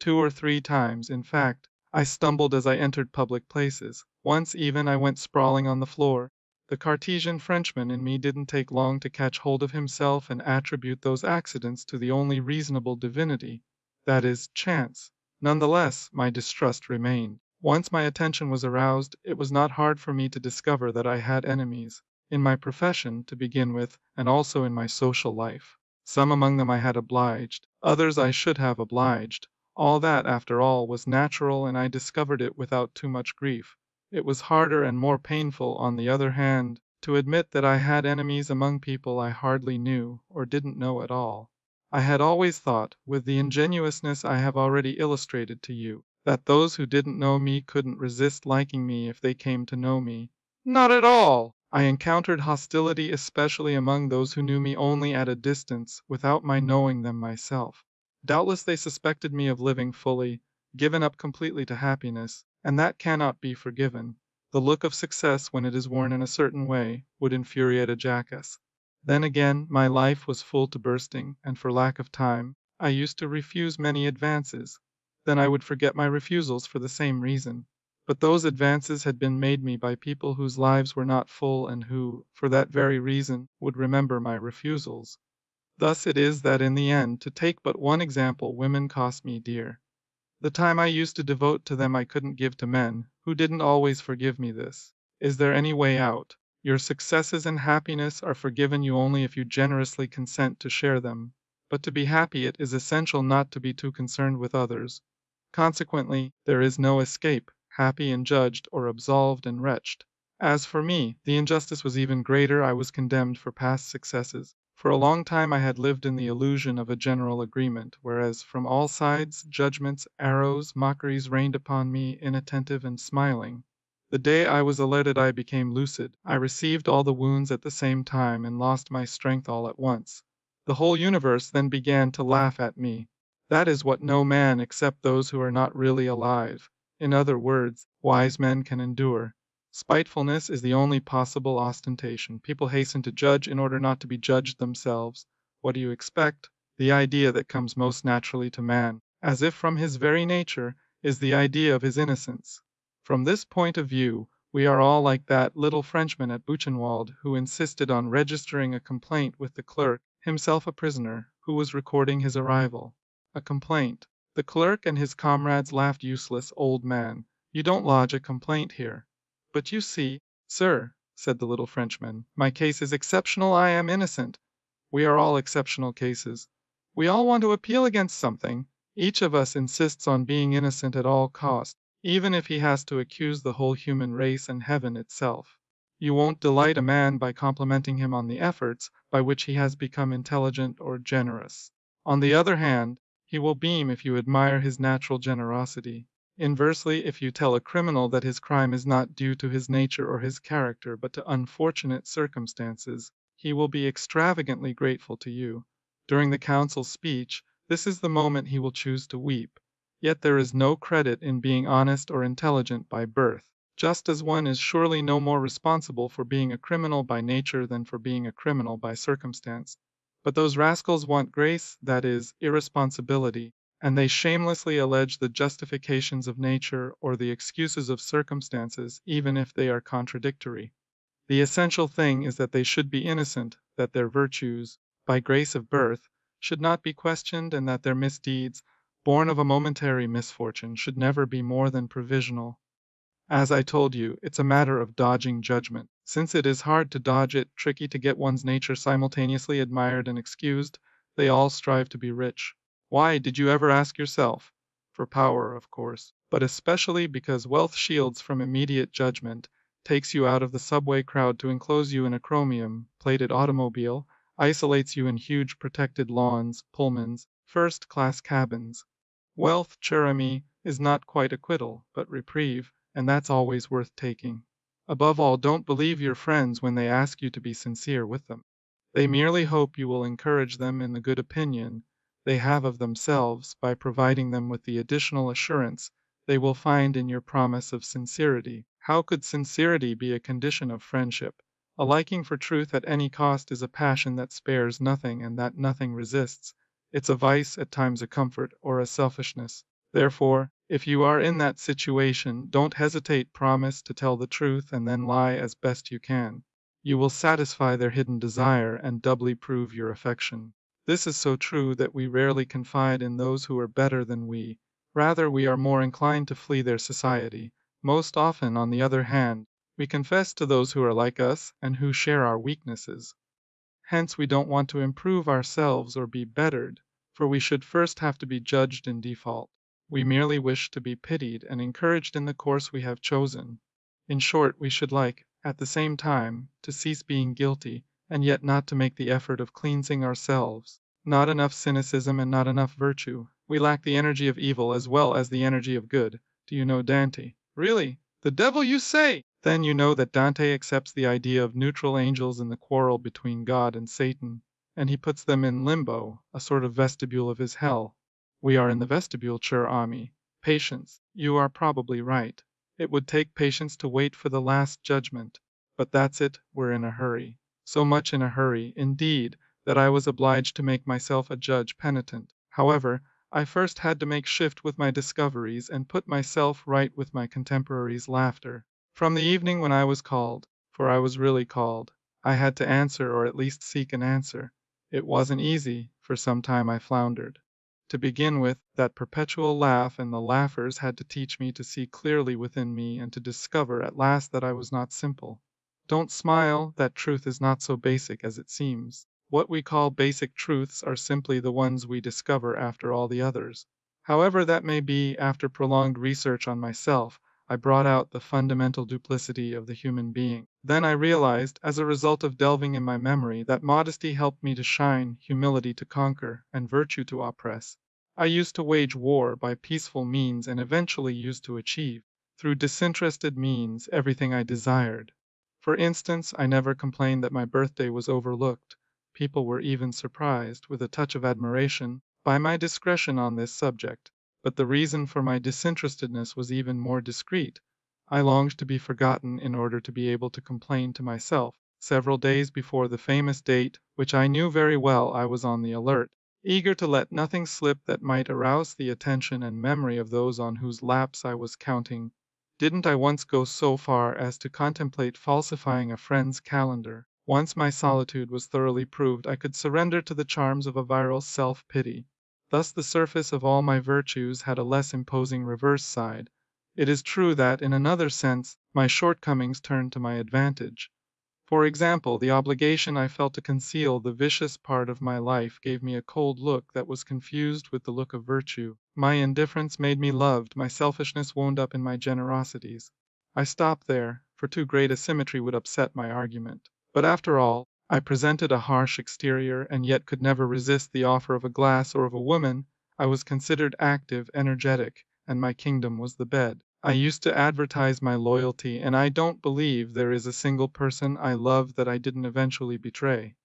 2 or 3 times, in fact, I stumbled as I entered public places. Once even I went sprawling on the floor. The Cartesian Frenchman in me didn't take long to catch hold of himself and attribute those accidents to the only reasonable divinity, that is, chance. Nonetheless, my distrust remained. Once my attention was aroused, it was not hard for me to discover that I had enemies. In my profession, to begin with, and also in my social life. Some among them I had obliged, others I should have obliged. All that, after all, was natural, and I discovered it without too much grief. It was harder and more painful, on the other hand, to admit that I had enemies among people I hardly knew, or didn't know at all. I had always thought, with the ingenuousness I have already illustrated to you, that those who didn't know me couldn't resist liking me if they came to know me. Not at all! I encountered hostility especially among those who knew me only at a distance, without my knowing them myself. Doubtless they suspected me of living fully, given up completely to happiness, and that cannot be forgiven. The look of success, when it is worn in a certain way, would infuriate a jackass. Then again, my life was full to bursting, and for lack of time, I used to refuse many advances. Then I would forget my refusals for the same reason. But those advances had been made me by people whose lives were not full and who, for that very reason, would remember my refusals. Thus it is that in the end, to take but one example, women cost me dear. The time I used to devote to them I couldn't give to men, who didn't always forgive me this. Is there any way out? Your successes and happiness are forgiven you only if you generously consent to share them. But to be happy it is essential not to be too concerned with others. Consequently, there is no escape, happy and judged, or absolved and wretched. As for me, the injustice was even greater. I was condemned for past successes. For a long time I had lived in the illusion of a general agreement, whereas from all sides judgments, arrows, mockeries rained upon me, inattentive and smiling. The day I was elected I became lucid. I received all the wounds at the same time and lost my strength all at once. The whole universe then began to laugh at me. That is what no man except those who are not really alive, in other words, wise men, can endure. Spitefulness is the only possible ostentation. People hasten to judge in order not to be judged themselves. What do you expect? The idea that comes most naturally to man, as if from his very nature, is the idea of his innocence. From this point of view, we are all like that little Frenchman at Buchenwald who insisted on registering a complaint with the clerk, himself a prisoner, who was recording his arrival. A complaint. The clerk and his comrades laughed. Useless old man. You don't lodge a complaint here. But you see, sir, said the little Frenchman, my case is exceptional. I am innocent. We are all exceptional cases. We all want to appeal against something. Each of us insists on being innocent at all cost, even if he has to accuse the whole human race and heaven itself. You won't delight a man by complimenting him on the efforts by which he has become intelligent or generous. On the other hand, he will beam if you admire his natural generosity. Inversely, if you tell a criminal that his crime is not due to his nature or his character, but to unfortunate circumstances, he will be extravagantly grateful to you. During the council's speech, this is the moment he will choose to weep. Yet there is no credit in being honest or intelligent by birth, just as one is surely no more responsible for being a criminal by nature than for being a criminal by circumstance. But those rascals want grace, that is, irresponsibility, and they shamelessly allege the justifications of nature or the excuses of circumstances, even if they are contradictory. The essential thing is that they should be innocent, that their virtues, by grace of birth, should not be questioned, and that their misdeeds, born of a momentary misfortune, should never be more than provisional. As I told you, it's a matter of dodging judgment. Since it is hard to dodge it, tricky to get one's nature simultaneously admired and excused, they all strive to be rich. Why, did you ever ask yourself? For power, of course, but especially because wealth shields from immediate judgment, takes you out of the subway crowd to enclose you in a chromium-plated automobile, isolates you in huge protected lawns, Pullmans, first-class cabins. Wealth, cher ami, is not quite acquittal, but reprieve, and that's always worth taking. Above all, don't believe your friends when they ask you to be sincere with them. They merely hope you will encourage them in the good opinion they have of themselves by providing them with the additional assurance they will find in your promise of sincerity. How could sincerity be a condition of friendship? A liking for truth at any cost is a passion that spares nothing and that nothing resists. It's a vice, at times a comfort, or a selfishness. Therefore, if you are in that situation, don't hesitate, promise to tell the truth and then lie as best you can. You will satisfy their hidden desire and doubly prove your affection. This is so true that we rarely confide in those who are better than we. Rather, we are more inclined to flee their society. Most often, on the other hand, we confess to those who are like us and who share our weaknesses. Hence, we don't want to improve ourselves or be bettered, for we should first have to be judged in default. We merely wish to be pitied and encouraged in the course we have chosen. In short, we should like, at the same time, to cease being guilty, and yet not to make the effort of cleansing ourselves. Not enough cynicism and not enough virtue. We lack the energy of evil as well as the energy of good. Do you know Dante? Really? The devil, you say? Then you know that Dante accepts the idea of neutral angels in the quarrel between God and Satan, and he puts them in limbo, a sort of vestibule of his hell. We are in the vestibule, cher ami. Patience. You are probably right. It would take patience to wait for the last judgment. But that's it, we're in a hurry. So much in a hurry, indeed, that I was obliged to make myself a judge penitent. However, I first had to make shift with my discoveries and put myself right with my contemporaries' laughter. From the evening when I was called, for I was really called, I had to answer or at least seek an answer. It wasn't easy, for some time I floundered. To begin with, that perpetual laugh and the laughers had to teach me to see clearly within me and to discover at last that I was not simple. Don't smile, that truth is not so basic as it seems. What we call basic truths are simply the ones we discover after all the others. However that may be, after prolonged research on myself, I brought out the fundamental duplicity of the human being. Then I realized, as a result of delving in my memory, that modesty helped me to shine, humility to conquer, and virtue to oppress. I used to wage war by peaceful means and eventually used to achieve, through disinterested means, everything I desired. For instance, I never complained that my birthday was overlooked. People were even surprised, with a touch of admiration, by my discretion on this subject. But the reason for my disinterestedness was even more discreet. I longed to be forgotten in order to be able to complain to myself. Several days before the famous date, which I knew very well, I was on the alert, eager to let nothing slip that might arouse the attention and memory of those on whose laps I was counting. Didn't I once go so far as to contemplate falsifying a friend's calendar? Once my solitude was thoroughly proved, I could surrender to the charms of a virile self-pity. Thus the surface of all my virtues had a less imposing reverse side. It is true that, in another sense, my shortcomings turned to my advantage. For example, the obligation I felt to conceal the vicious part of my life gave me a cold look that was confused with the look of virtue. My indifference made me loved, my selfishness wound up in my generosities. I stopped there, for too great a symmetry would upset my argument. But after all, I presented a harsh exterior and yet could never resist the offer of a glass or of a woman. I was considered active, energetic, and my kingdom was the bed. I used to advertise my loyalty, and I don't believe there is a single person I loved that I didn't eventually betray.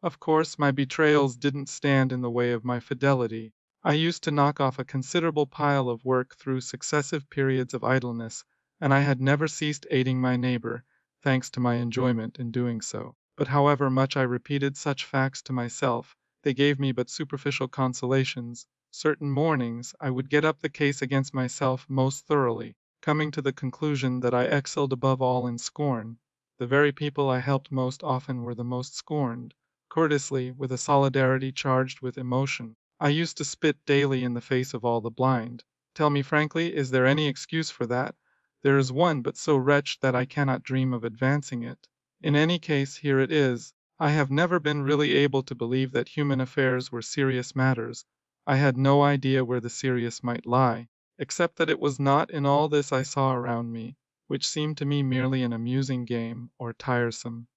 Of course, my betrayals didn't stand in the way of my fidelity. I used to knock off a considerable pile of work through successive periods of idleness, and I had never ceased aiding my neighbor, thanks to my enjoyment in doing so. But however much I repeated such facts to myself, they gave me but superficial consolations. Certain mornings, I would get up the case against myself most thoroughly, coming to the conclusion that I excelled above all in scorn. The very people I helped most often were the most scorned. Courteously, with a solidarity charged with emotion, I used to spit daily in the face of all the blind. Tell me frankly, is there any excuse for that? There is one, but so wretched that I cannot dream of advancing it. In any case, here it is. I have never been really able to believe that human affairs were serious matters. I had no idea where the serious might lie, except that it was not in all this I saw around me. which seemed to me merely an amusing game or tiresome.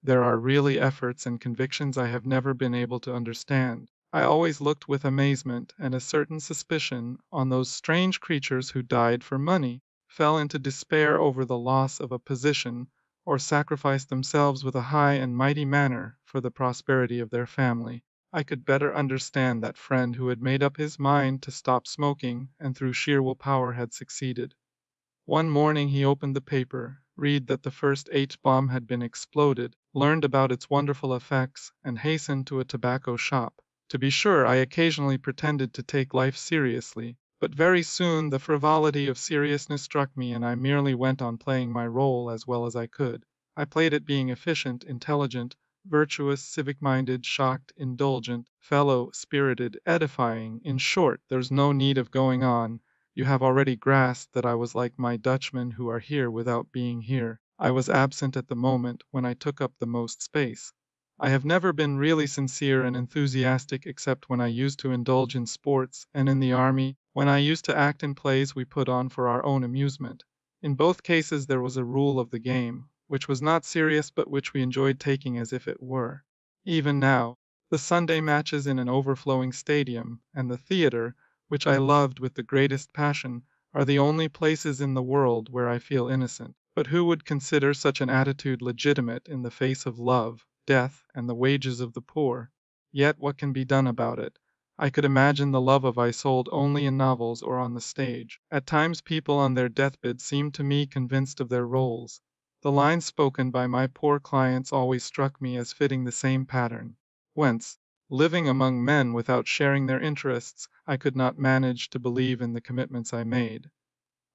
There are really efforts and convictions I have never been able to understand. I always looked with amazement and a certain suspicion on those strange creatures who died for money, fell into despair over the loss of a position, or sacrificed themselves with a high and mighty manner for the prosperity of their family. I could better understand that friend who had made up his mind to stop smoking and through sheer willpower had succeeded. One morning he opened the paper, read that the first H-bomb had been exploded, learned about its wonderful effects, and hastened to a tobacco shop. To be sure, I occasionally pretended to take life seriously, but very soon the frivolity of seriousness struck me and I merely went on playing my role as well as I could. I played at being efficient, intelligent, virtuous, civic-minded, shocked, indulgent, fellow-spirited, edifying. In short, there's no need of going on. You have already grasped that I was like my Dutchmen who are here without being here. I was absent at the moment when I took up the most space. I have never been really sincere and enthusiastic except when I used to indulge in sports, and in the army, when I used to act in plays we put on for our own amusement. In both cases there was a rule of the game, which was not serious but which we enjoyed taking as if it were. Even now, the Sunday matches in an overflowing stadium, and the theatre, which I loved with the greatest passion, are the only places in the world where I feel innocent. But who would consider such an attitude legitimate in the face of love, death, and the wages of the poor? Yet what can be done about it? I could imagine the love of Isolde only in novels or on the stage. At times people on their deathbed seemed to me convinced of their roles. The lines spoken by my poor clients always struck me as fitting the same pattern. Whence, living among men without sharing their interests, I could not manage to believe in the commitments I made.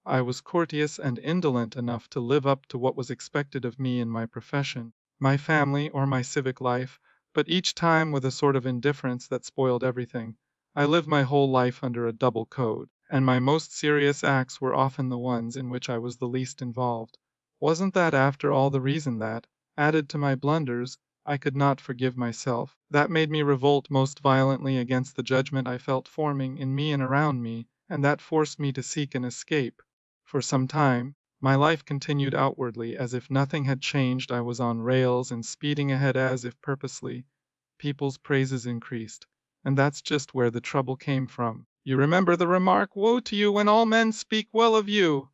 I was courteous and indolent enough to live up to what was expected of me in my profession, my family, or my civic life, but each time with a sort of indifference that spoiled everything. I lived my whole life under a double code, and my most serious acts were often the ones in which I was the least involved. Wasn't that after all the reason that, added to my blunders, I could not forgive myself, that made me revolt most violently against the judgment I felt forming in me and around me, and that forced me to seek an escape? For some time, my life continued outwardly as if nothing had changed. I was on rails and speeding ahead as if purposely. People's praises increased. And that's just where the trouble came from. You remember the remark, "Woe to you when all men speak well of you."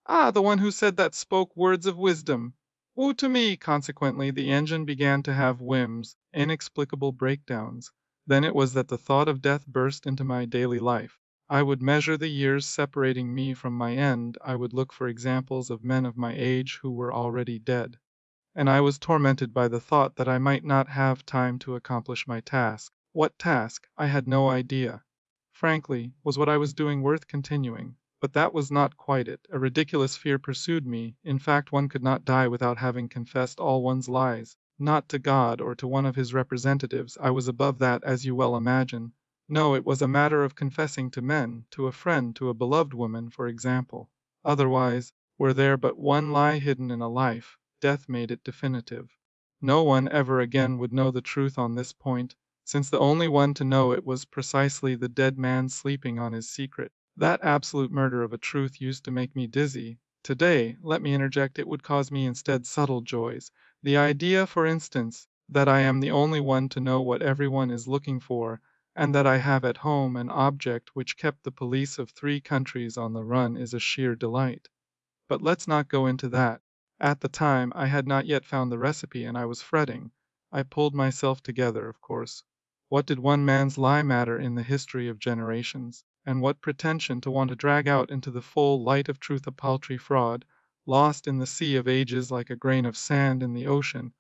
Ah, the one who said that spoke words of wisdom. Woe to me! Consequently, the engine began to have whims, inexplicable breakdowns. Then it was that the thought of death burst into my daily life. I would measure the years separating me from my end. I would look for examples of men of my age who were already dead. And I was tormented by the thought that I might not have time to accomplish my task. What task? I had no idea. Frankly, was what I was doing worth continuing? But that was not quite it. A ridiculous fear pursued me. In fact, one could not die without having confessed all one's lies. Not to God or to one of his representatives. I was above that, as you well imagine. No, it was a matter of confessing to men, to a friend, to a beloved woman, for example. Otherwise, were there but one lie hidden in a life, death made it definitive. No one ever again would know the truth on this point, since the only one to know it was precisely the dead man sleeping on his secret. That absolute murder of a truth used to make me dizzy. Today, let me interject, it would cause me instead subtle joys. The idea, for instance, that I am the only one to know what everyone is looking for, and that I have at home an object which kept the police of 3 countries on the run is a sheer delight. But let's not go into that. At the time, I had not yet found the recipe and I was fretting. I pulled myself together, of course. What did one man's lie matter in the history of generations? And what pretension to want to drag out into the full light of truth a paltry fraud, lost in the sea of ages like a grain of sand in the ocean?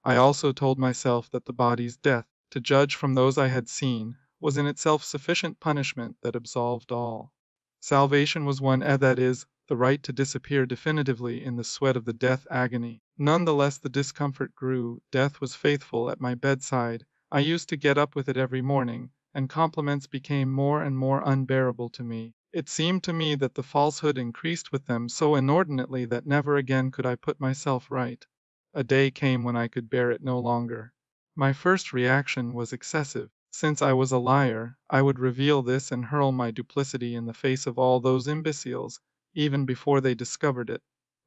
I also told myself that the body's death, to judge from those I had seen, was in itself sufficient punishment that absolved all. Salvation was one, that is, the right to disappear definitively in the sweat of the death agony. None the less the discomfort grew. Death was faithful at my bedside. I used to get up with it every morning, and compliments became more and more unbearable to me. It seemed to me that the falsehood increased with them so inordinately that never again could I put myself right. A day came when I could bear it no longer. My first reaction was excessive. Since I was a liar, I would reveal this and hurl my duplicity in the face of all those imbeciles, even before they discovered it.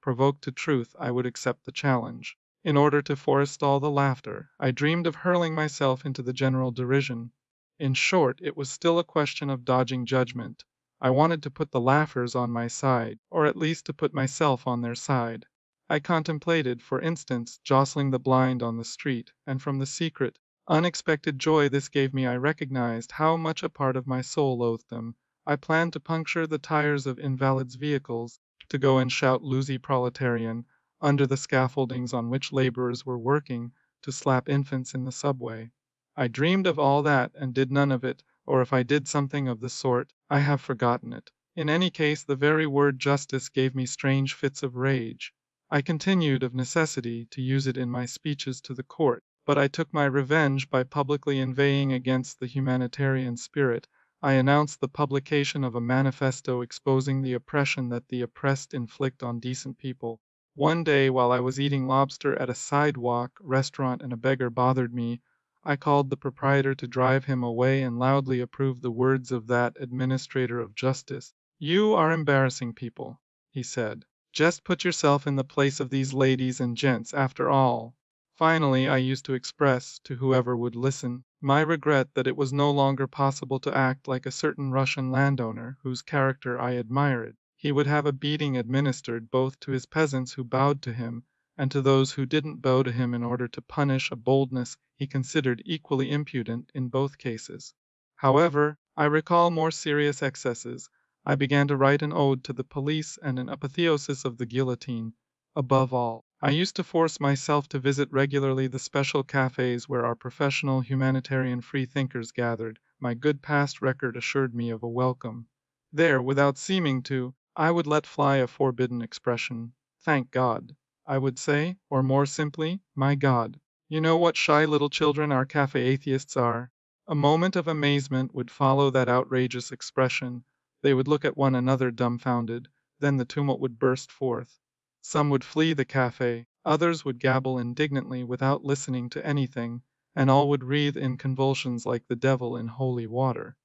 provoked to truth, I would accept the challenge. In order to forestall the laughter, I dreamed of hurling myself into the general derision. In short, it was still a question of dodging judgment. I wanted to put the laughers on my side, or at least to put myself on their side. I contemplated, for instance, jostling the blind on the street, and from the secret, unexpected joy this gave me I recognized how much a part of my soul loathed them. I planned to puncture the tires of invalids' vehicles, to go and shout "Lucy proletarian" under the scaffoldings on which laborers were working, to slap infants in the subway. I dreamed of all that and did none of it, or if I did something of the sort, I have forgotten it. In any case, the very word justice gave me strange fits of rage. I continued, of necessity, to use it in my speeches to the court, but I took my revenge by publicly inveighing against the humanitarian spirit. I announced the publication of a manifesto exposing the oppression that the oppressed inflict on decent people. One day, while I was eating lobster at a sidewalk restaurant and a beggar bothered me, I called the proprietor to drive him away and loudly approved the words of that administrator of justice. "You are embarrassing people," he said. "Just put yourself in the place of these ladies and gents after all." Finally, I used to express, to whoever would listen, my regret that it was no longer possible to act like a certain Russian landowner whose character I admired. He would have a beating administered both to his peasants who bowed to him and to those who didn't bow to him in order to punish a boldness he considered equally impudent in both cases. However, I recall more serious excesses. I began to write an ode to the police and an apotheosis of the guillotine. Above all, I used to force myself to visit regularly the special cafes where our professional humanitarian freethinkers gathered. My good past record assured me of a welcome. There, without seeming to, I would let fly a forbidden expression. "Thank God," I would say, or more simply, "My God." You know what shy little children our cafe atheists are. A moment of amazement would follow that outrageous expression. They would look at one another dumbfounded, then the tumult would burst forth. Some would flee the cafe, others would gabble indignantly without listening to anything, and all would writhe in convulsions like the devil in holy water.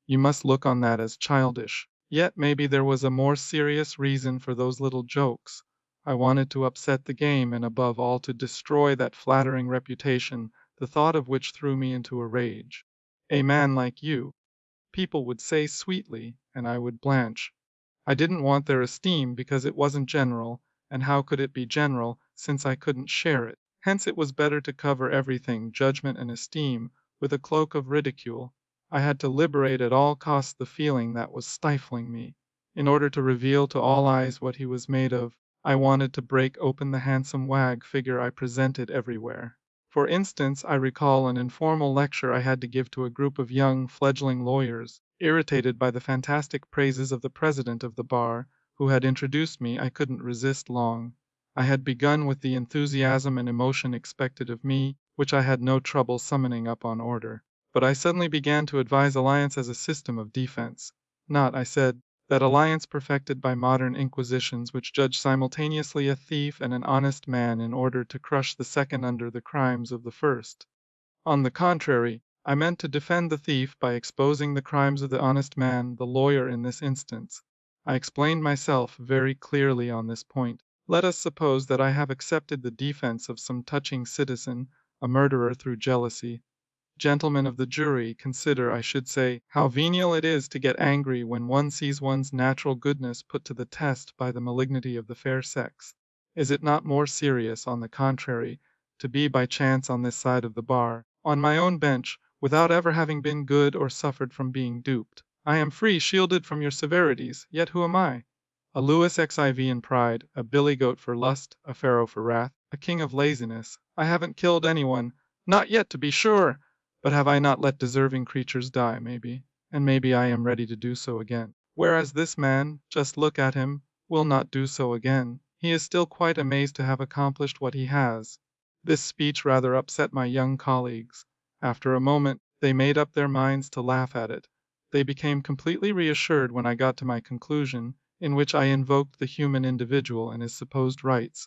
You must look on that as childish. Yet maybe there was a more serious reason for those little jokes. I wanted to upset the game and above all to destroy that flattering reputation, the thought of which threw me into a rage. "A man like you," people would say sweetly, and I would blanch. I didn't want their esteem because it wasn't general, and how could it be general since I couldn't share it? Hence it was better to cover everything, judgment and esteem, with a cloak of ridicule. I had to liberate at all costs the feeling that was stifling me. In order to reveal to all eyes what he was made of, I wanted to break open the handsome wag figure I presented everywhere. For instance, I recall an informal lecture I had to give to a group of young, fledgling lawyers. Irritated by the fantastic praises of the president of the bar, who had introduced me, I couldn't resist long. I had begun with the enthusiasm and emotion expected of me, which I had no trouble summoning up on order. But I suddenly began to advise alliance as a system of defense. Not, I said, that alliance perfected by modern inquisitions which judge simultaneously a thief and an honest man in order to crush the second under the crimes of the first. On the contrary, I meant to defend the thief by exposing the crimes of the honest man, the lawyer in this instance. I explained myself very clearly on this point. Let us suppose that I have accepted the defense of some touching citizen, a murderer through jealousy. Gentlemen of the jury, consider, I should say, how venial it is to get angry when one sees one's natural goodness put to the test by the malignity of the fair sex. Is it not more serious, on the contrary, to be by chance on this side of the bar, on my own bench, without ever having been good or suffered from being duped? I am free, shielded from your severities, yet who am I? A Louis Xiv in pride, a billy goat for lust, a pharaoh for wrath, a king of laziness. I haven't killed anyone, not yet to be sure, but have I not let deserving creatures die, maybe, and maybe I am ready to do so again. Whereas this man, just look at him, will not do so again. He is still quite amazed to have accomplished what he has. This speech rather upset my young colleagues. After a moment, they made up their minds to laugh at it. They became completely reassured when I got to my conclusion, in which I invoked the human individual and his supposed rights.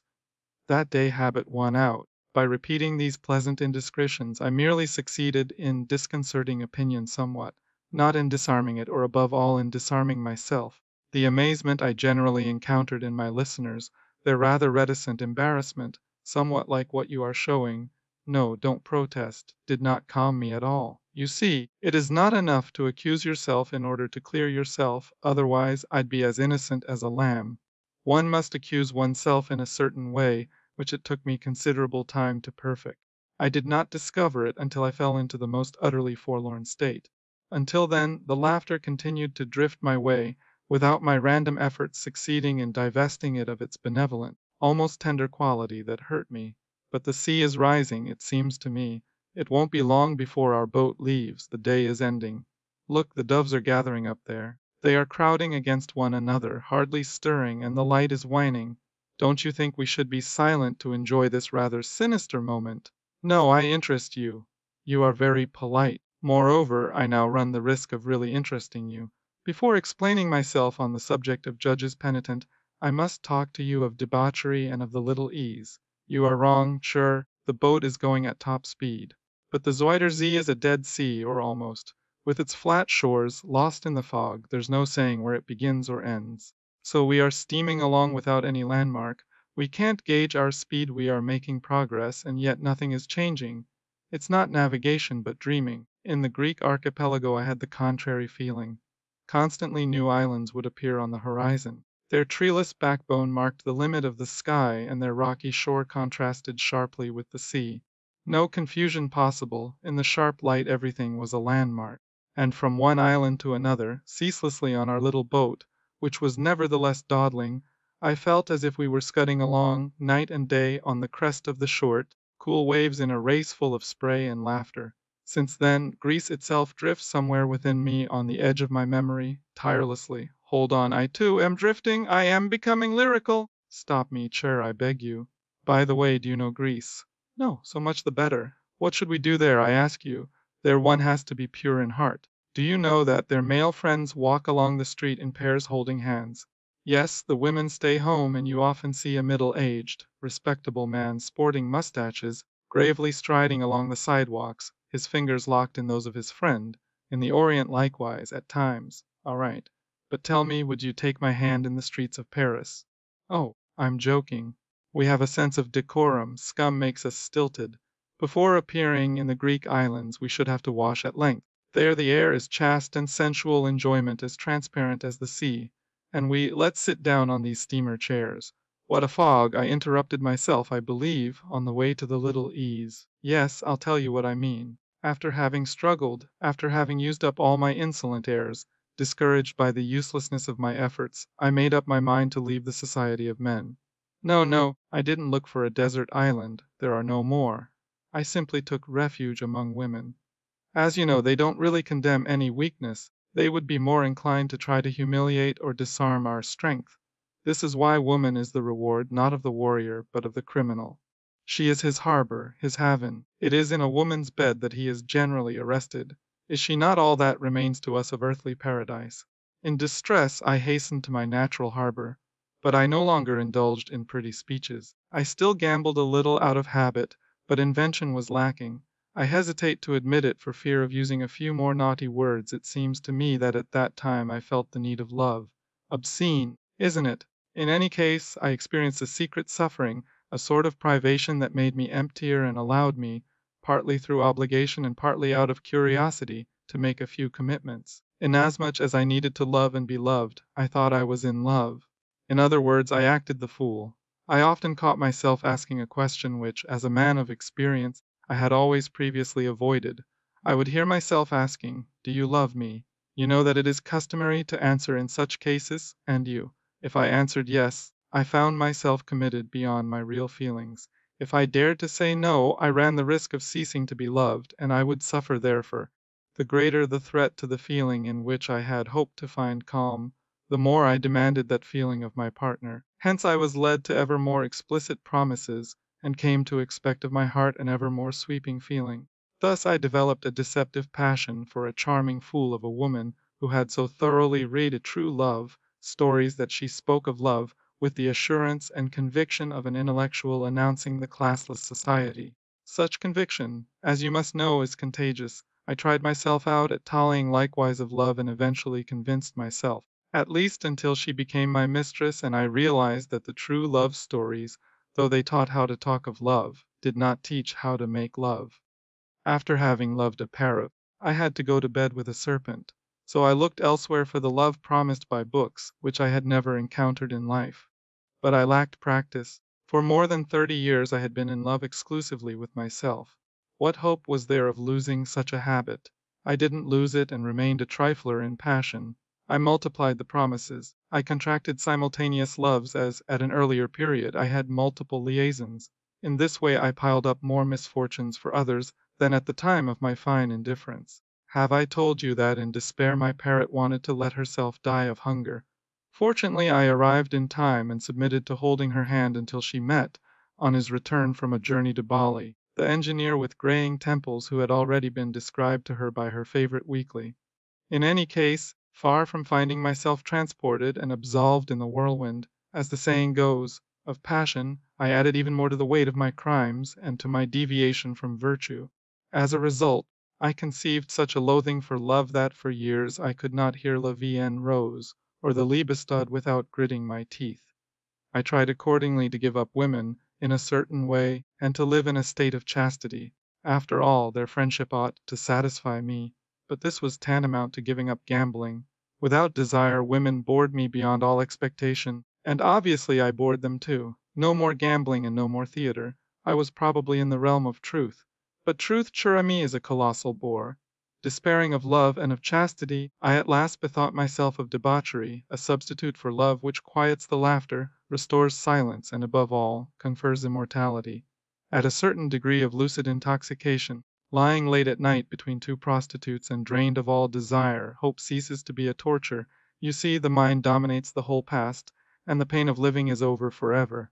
That day habit won out. By repeating these pleasant indiscretions, I merely succeeded in disconcerting opinion somewhat, not in disarming it, or above all in disarming myself. The amazement I generally encountered in my listeners, Their rather reticent embarrassment, somewhat like what you are showing, no, don't protest, did not calm me at all. You see, it is not enough to accuse yourself in order to clear yourself, otherwise I'd be as innocent as a lamb. One must accuse oneself in a certain way, which it took me considerable time to perfect. I did not discover it until I fell into the most utterly forlorn state. Until then, the laughter continued to drift my way, without my random efforts succeeding in divesting it of its benevolent, almost tender quality that hurt me. But the sea is rising, it seems to me. It won't be long before our boat leaves, the day is ending. Look, the doves are gathering up there. They are crowding against one another, hardly stirring, and the light is waning. Don't you think we should be silent to enjoy this rather sinister moment? No, I interest you. You are very polite. Moreover, I now run the risk of really interesting you. Before explaining myself on the subject of judges penitent, I must talk to you of debauchery and of the little ease. You are wrong, sure, the boat is going at top speed. But the Zuider Zee is a dead sea, or almost. With its flat shores, lost in the fog, there's no saying where it begins or ends. So we are steaming along without any landmark. We can't gauge our speed, we are making progress, and yet nothing is changing. It's not navigation, but dreaming. In the Greek archipelago I had the contrary feeling. Constantly new islands would appear on the horizon. Their treeless backbone marked the limit of the sky, and their rocky shore contrasted sharply with the sea. No confusion possible, in the sharp light everything was a landmark. And from one island to another, ceaselessly on our little boat, which was nevertheless dawdling, I felt as if we were scudding along, night and day, on the crest of the short, cool waves in a race full of spray and laughter. Since then, Greece itself drifts somewhere within me on the edge of my memory, tirelessly. Hold on, I too am drifting, I am becoming lyrical. Stop me, chair, I beg you. By the way, do you know Greece? No, so much the better. What should we do there, I ask you? There one has to be pure in heart. Do you know that their male friends walk along the street in pairs holding hands? Yes, the women stay home, and you often see a middle-aged, respectable man sporting mustaches, gravely striding along the sidewalks, his fingers locked in those of his friend. In the Orient likewise, at times. All right. But tell me, would you take my hand in the streets of Paris? Oh, I'm joking. We have a sense of decorum, scum makes us stilted. Before appearing in the Greek islands, we should have to wash at length. There the air is chaste and sensual enjoyment as transparent as the sea. And let's sit down on these steamer chairs. What a fog! I interrupted myself, I believe, on the way to the little ease. Yes, I'll tell you what I mean. After having struggled, after having used up all my insolent airs, discouraged by the uselessness of my efforts, I made up my mind to leave the society of men. No, no, I didn't look for a desert island, there are no more. I simply took refuge among women. As you know, they don't really condemn any weakness, they would be more inclined to try to humiliate or disarm our strength. This is why woman is the reward not of the warrior, but of the criminal. She is his harbor, his haven. It is in a woman's bed that he is generally arrested. Is she not all that remains to us of earthly paradise? In distress, I hastened to my natural harbor. But I no longer indulged in pretty speeches. I still gambled a little out of habit, but invention was lacking. I hesitate to admit it for fear of using a few more naughty words. It seems to me that at that time I felt the need of love. Obscene, isn't it? In any case, I experienced a secret suffering, a sort of privation that made me emptier and allowed me, partly through obligation and partly out of curiosity, to make a few commitments. Inasmuch as I needed to love and be loved, I thought I was in love. In other words, I acted the fool. I often caught myself asking a question which, as a man of experience, I had always previously avoided. I would hear myself asking, "Do you love me?" You know that it is customary to answer in such cases, and you. If I answered yes, I found myself committed beyond my real feelings. If I dared to say no, I ran the risk of ceasing to be loved, and I would suffer therefore. The greater the threat to the feeling in which I had hoped to find calm, the more I demanded that feeling of my partner. Hence I was led to ever more explicit promises, and came to expect of my heart an ever more sweeping feeling. Thus I developed a deceptive passion for a charming fool of a woman who had so thoroughly read a true love, stories that she spoke of love with the assurance and conviction of an intellectual announcing the classless society. Such conviction, as you must know, is contagious. I tried myself out at tallying likewise of love and eventually convinced myself. At least until she became my mistress and I realized that the true love stories, though they taught how to talk of love, did not teach how to make love. After having loved a parrot, I had to go to bed with a serpent, so I looked elsewhere for the love promised by books, which I had never encountered in life. But I lacked practice. For more than 30 years I had been in love exclusively with myself. What hope was there of losing such a habit? I didn't lose it and remained a trifler in passion. I multiplied the promises. I contracted simultaneous loves as, at an earlier period, I had multiple liaisons. In this way I piled up more misfortunes for others than at the time of my fine indifference. Have I told you that in despair my parrot wanted to let herself die of hunger? Fortunately I arrived in time and submitted to holding her hand until she met, on his return from a journey to Bali, the engineer with graying temples who had already been described to her by her favorite weekly. In any case, far from finding myself transported and absolved in the whirlwind, as the saying goes, of passion, I added even more to the weight of my crimes and to my deviation from virtue. As a result, I conceived such a loathing for love that for years I could not hear La Vie en Rose or the Liebestod without gritting my teeth. I tried accordingly to give up women, in a certain way, and to live in a state of chastity. After all, their friendship ought to satisfy me, but this was tantamount to giving up gambling. Without desire, women bored me beyond all expectation, and obviously I bored them too. No more gambling and no more theater. I was probably in the realm of truth. But truth, cher ami, is a colossal bore. Despairing of love and of chastity, I at last bethought myself of debauchery, a substitute for love which quiets the laughter, restores silence, and above all, confers immortality. At a certain degree of lucid intoxication, lying late at night between two prostitutes and drained of all desire, hope ceases to be a torture. You see, the mind dominates the whole past, and the pain of living is over forever.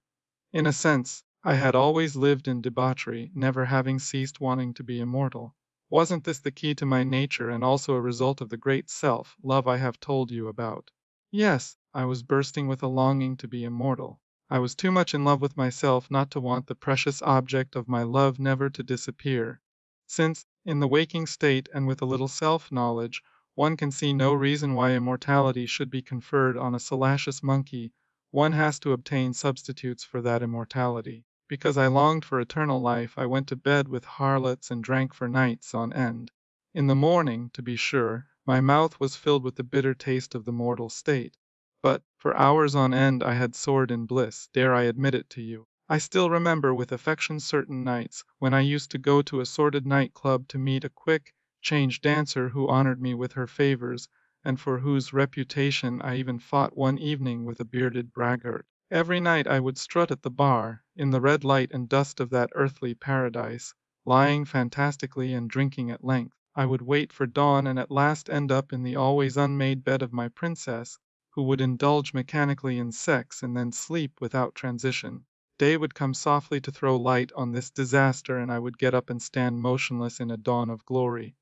In a sense, I had always lived in debauchery, never having ceased wanting to be immortal. Wasn't this the key to my nature and also a result of the great self love I have told you about? Yes, I was bursting with a longing to be immortal. I was too much in love with myself not to want the precious object of my love never to disappear. Since, in the waking state and with a little self knowledge, one can see no reason why immortality should be conferred on a salacious monkey, one has to obtain substitutes for that immortality. Because I longed for eternal life, I went to bed with harlots and drank for nights on end. In the morning, to be sure, my mouth was filled with the bitter taste of the mortal state. But, for hours on end I had soared in bliss, dare I admit it to you. I still remember with affection certain nights, when I used to go to a sordid night club to meet a quick, change dancer who honored me with her favors, and for whose reputation I even fought one evening with a bearded braggart. Every night I would strut at the bar, in the red light and dust of that earthly paradise, lying fantastically and drinking at length. I would wait for dawn and at last end up in the always unmade bed of my princess, who would indulge mechanically in sex and then sleep without transition. Day would come softly to throw light on this disaster, and I would get up and stand motionless in a dawn of glory.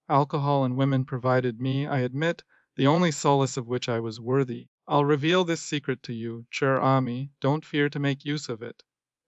Alcohol and women provided me, I admit, the only solace of which I was worthy. I'll reveal this secret to you, cher ami, don't fear to make use of it.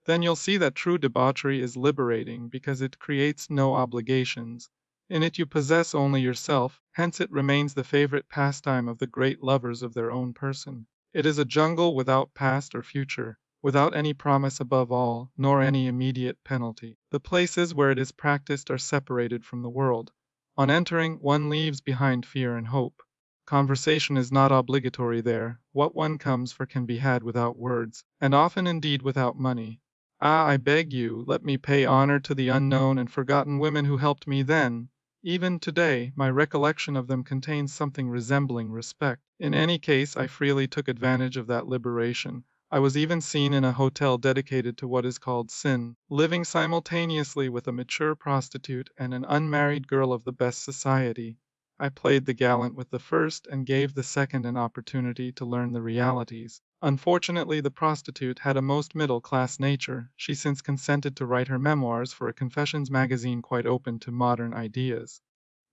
Then you'll see that true debauchery is liberating because it creates no obligations. In it you possess only yourself, hence it remains the favorite pastime of the great lovers of their own person. It is a jungle without past or future, without any promise above all, nor any immediate penalty. The places where it is practiced are separated from the world. On entering, one leaves behind fear and hope. Conversation is not obligatory there. What one comes for can be had without words, and often indeed without money. Ah, I beg you, let me pay honor to the unknown and forgotten women who helped me then. Even today, my recollection of them contains something resembling respect. In any case, I freely took advantage of that liberation. I was even seen in a hotel dedicated to what is called sin, living simultaneously with a mature prostitute and an unmarried girl of the best society. I played the gallant with the first and gave the second an opportunity to learn the realities. Unfortunately, the prostitute had a most middle-class nature. She since consented to write her memoirs for a confessions magazine quite open to modern ideas.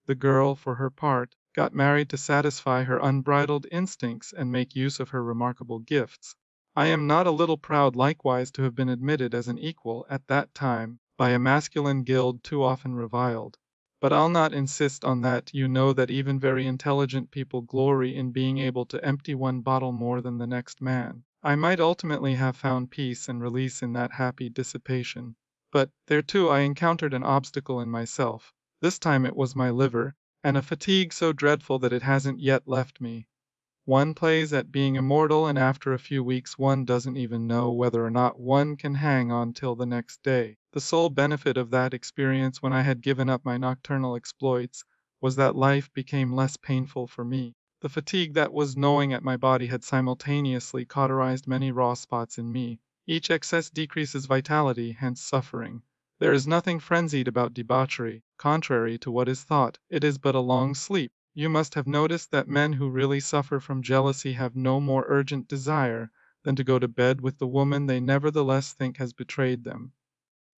The girl, for her part, got married to satisfy her unbridled instincts and make use of her remarkable gifts. I am not a little proud likewise to have been admitted as an equal, at that time, by a masculine guild too often reviled. But I'll not insist on that. You know that even very intelligent people glory in being able to empty one bottle more than the next man. I might ultimately have found peace and release in that happy dissipation. But, there too I encountered an obstacle in myself. This time it was my liver, and a fatigue so dreadful that it hasn't yet left me. One plays at being immortal, and after a few weeks one doesn't even know whether or not one can hang on till the next day. The sole benefit of that experience when I had given up my nocturnal exploits was that life became less painful for me. The fatigue that was gnawing at my body had simultaneously cauterized many raw spots in me. Each excess decreases vitality, hence suffering. There is nothing frenzied about debauchery, contrary to what is thought. It is but a long sleep. You must have noticed that men who really suffer from jealousy have no more urgent desire than to go to bed with the woman they nevertheless think has betrayed them.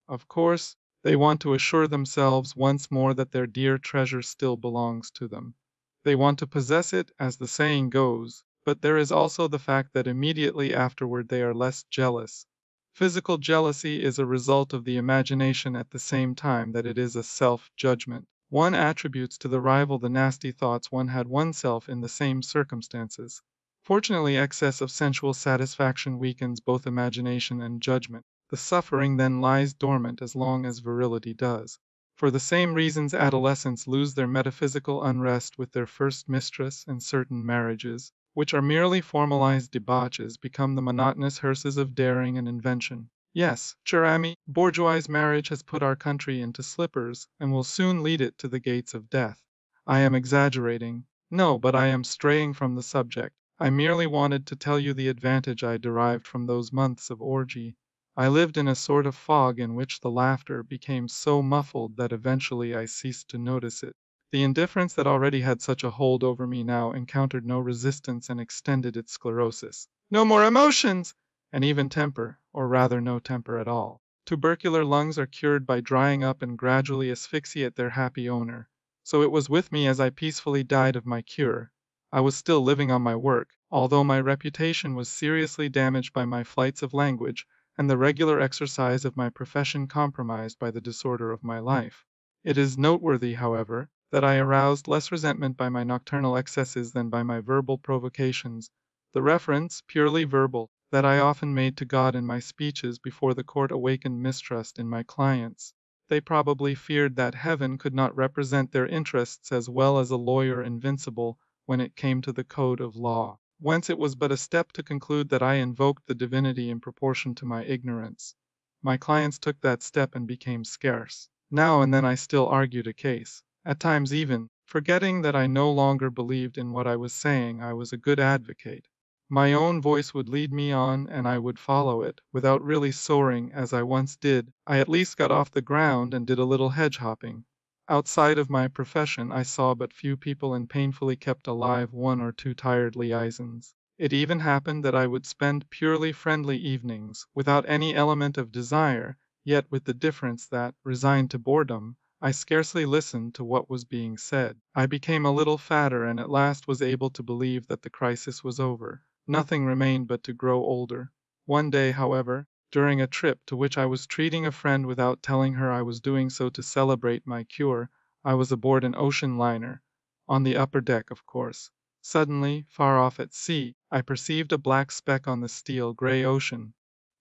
Of course, they want to assure themselves once more that their dear treasure still belongs to them. They want to possess it, as the saying goes, but there is also the fact that immediately afterward they are less jealous. Physical jealousy is a result of the imagination at the same time that it is a self-judgment. One attributes to the rival the nasty thoughts one had oneself in the same circumstances. Fortunately, excess of sensual satisfaction weakens both imagination and judgment. The suffering then lies dormant as long as virility does. For the same reasons adolescents lose their metaphysical unrest with their first mistress, and certain marriages, which are merely formalized debauches, become the monotonous hearses of daring and invention. Yes, cher ami, bourgeois marriage has put our country into slippers, and will soon lead it to the gates of death. I am exaggerating. No, but I am straying from the subject. I merely wanted to tell you the advantage I derived from those months of orgy. I lived in a sort of fog in which the laughter became so muffled that eventually I ceased to notice it. The indifference that already had such a hold over me now encountered no resistance and extended its sclerosis. No more emotions! And even temper, or rather no temper at all. Tubercular lungs are cured by drying up and gradually asphyxiate their happy owner. So it was with me as I peacefully died of my cure. I was still living on my work, although my reputation was seriously damaged by my flights of language, and the regular exercise of my profession compromised by the disorder of my life. It is noteworthy, however, that I aroused less resentment by my nocturnal excesses than by my verbal provocations. The reference, purely verbal, that I often made to God in my speeches before the court awakened mistrust in my clients. They probably feared that heaven could not represent their interests as well as a lawyer invincible when it came to the code of law. Whence it was but a step to conclude that I invoked the divinity in proportion to my ignorance. My clients took that step and became scarce. Now and then I still argued a case. At times even, forgetting that I no longer believed in what I was saying, I was a good advocate. My own voice would lead me on, and I would follow it, without really soaring as I once did. I at least got off the ground and did a little hedge hopping. Outside of my profession I saw but few people and painfully kept alive one or two tired liaisons. It even happened that I would spend purely friendly evenings, without any element of desire, yet with the difference that, resigned to boredom, I scarcely listened to what was being said. I became a little fatter and at last was able to believe that the crisis was over. Nothing remained but to grow older. One day, however, during a trip to which I was treating a friend without telling her I was doing so to celebrate my cure, I was aboard an ocean liner, on the upper deck, of course. Suddenly, far off at sea, I perceived a black speck on the steel-gray ocean.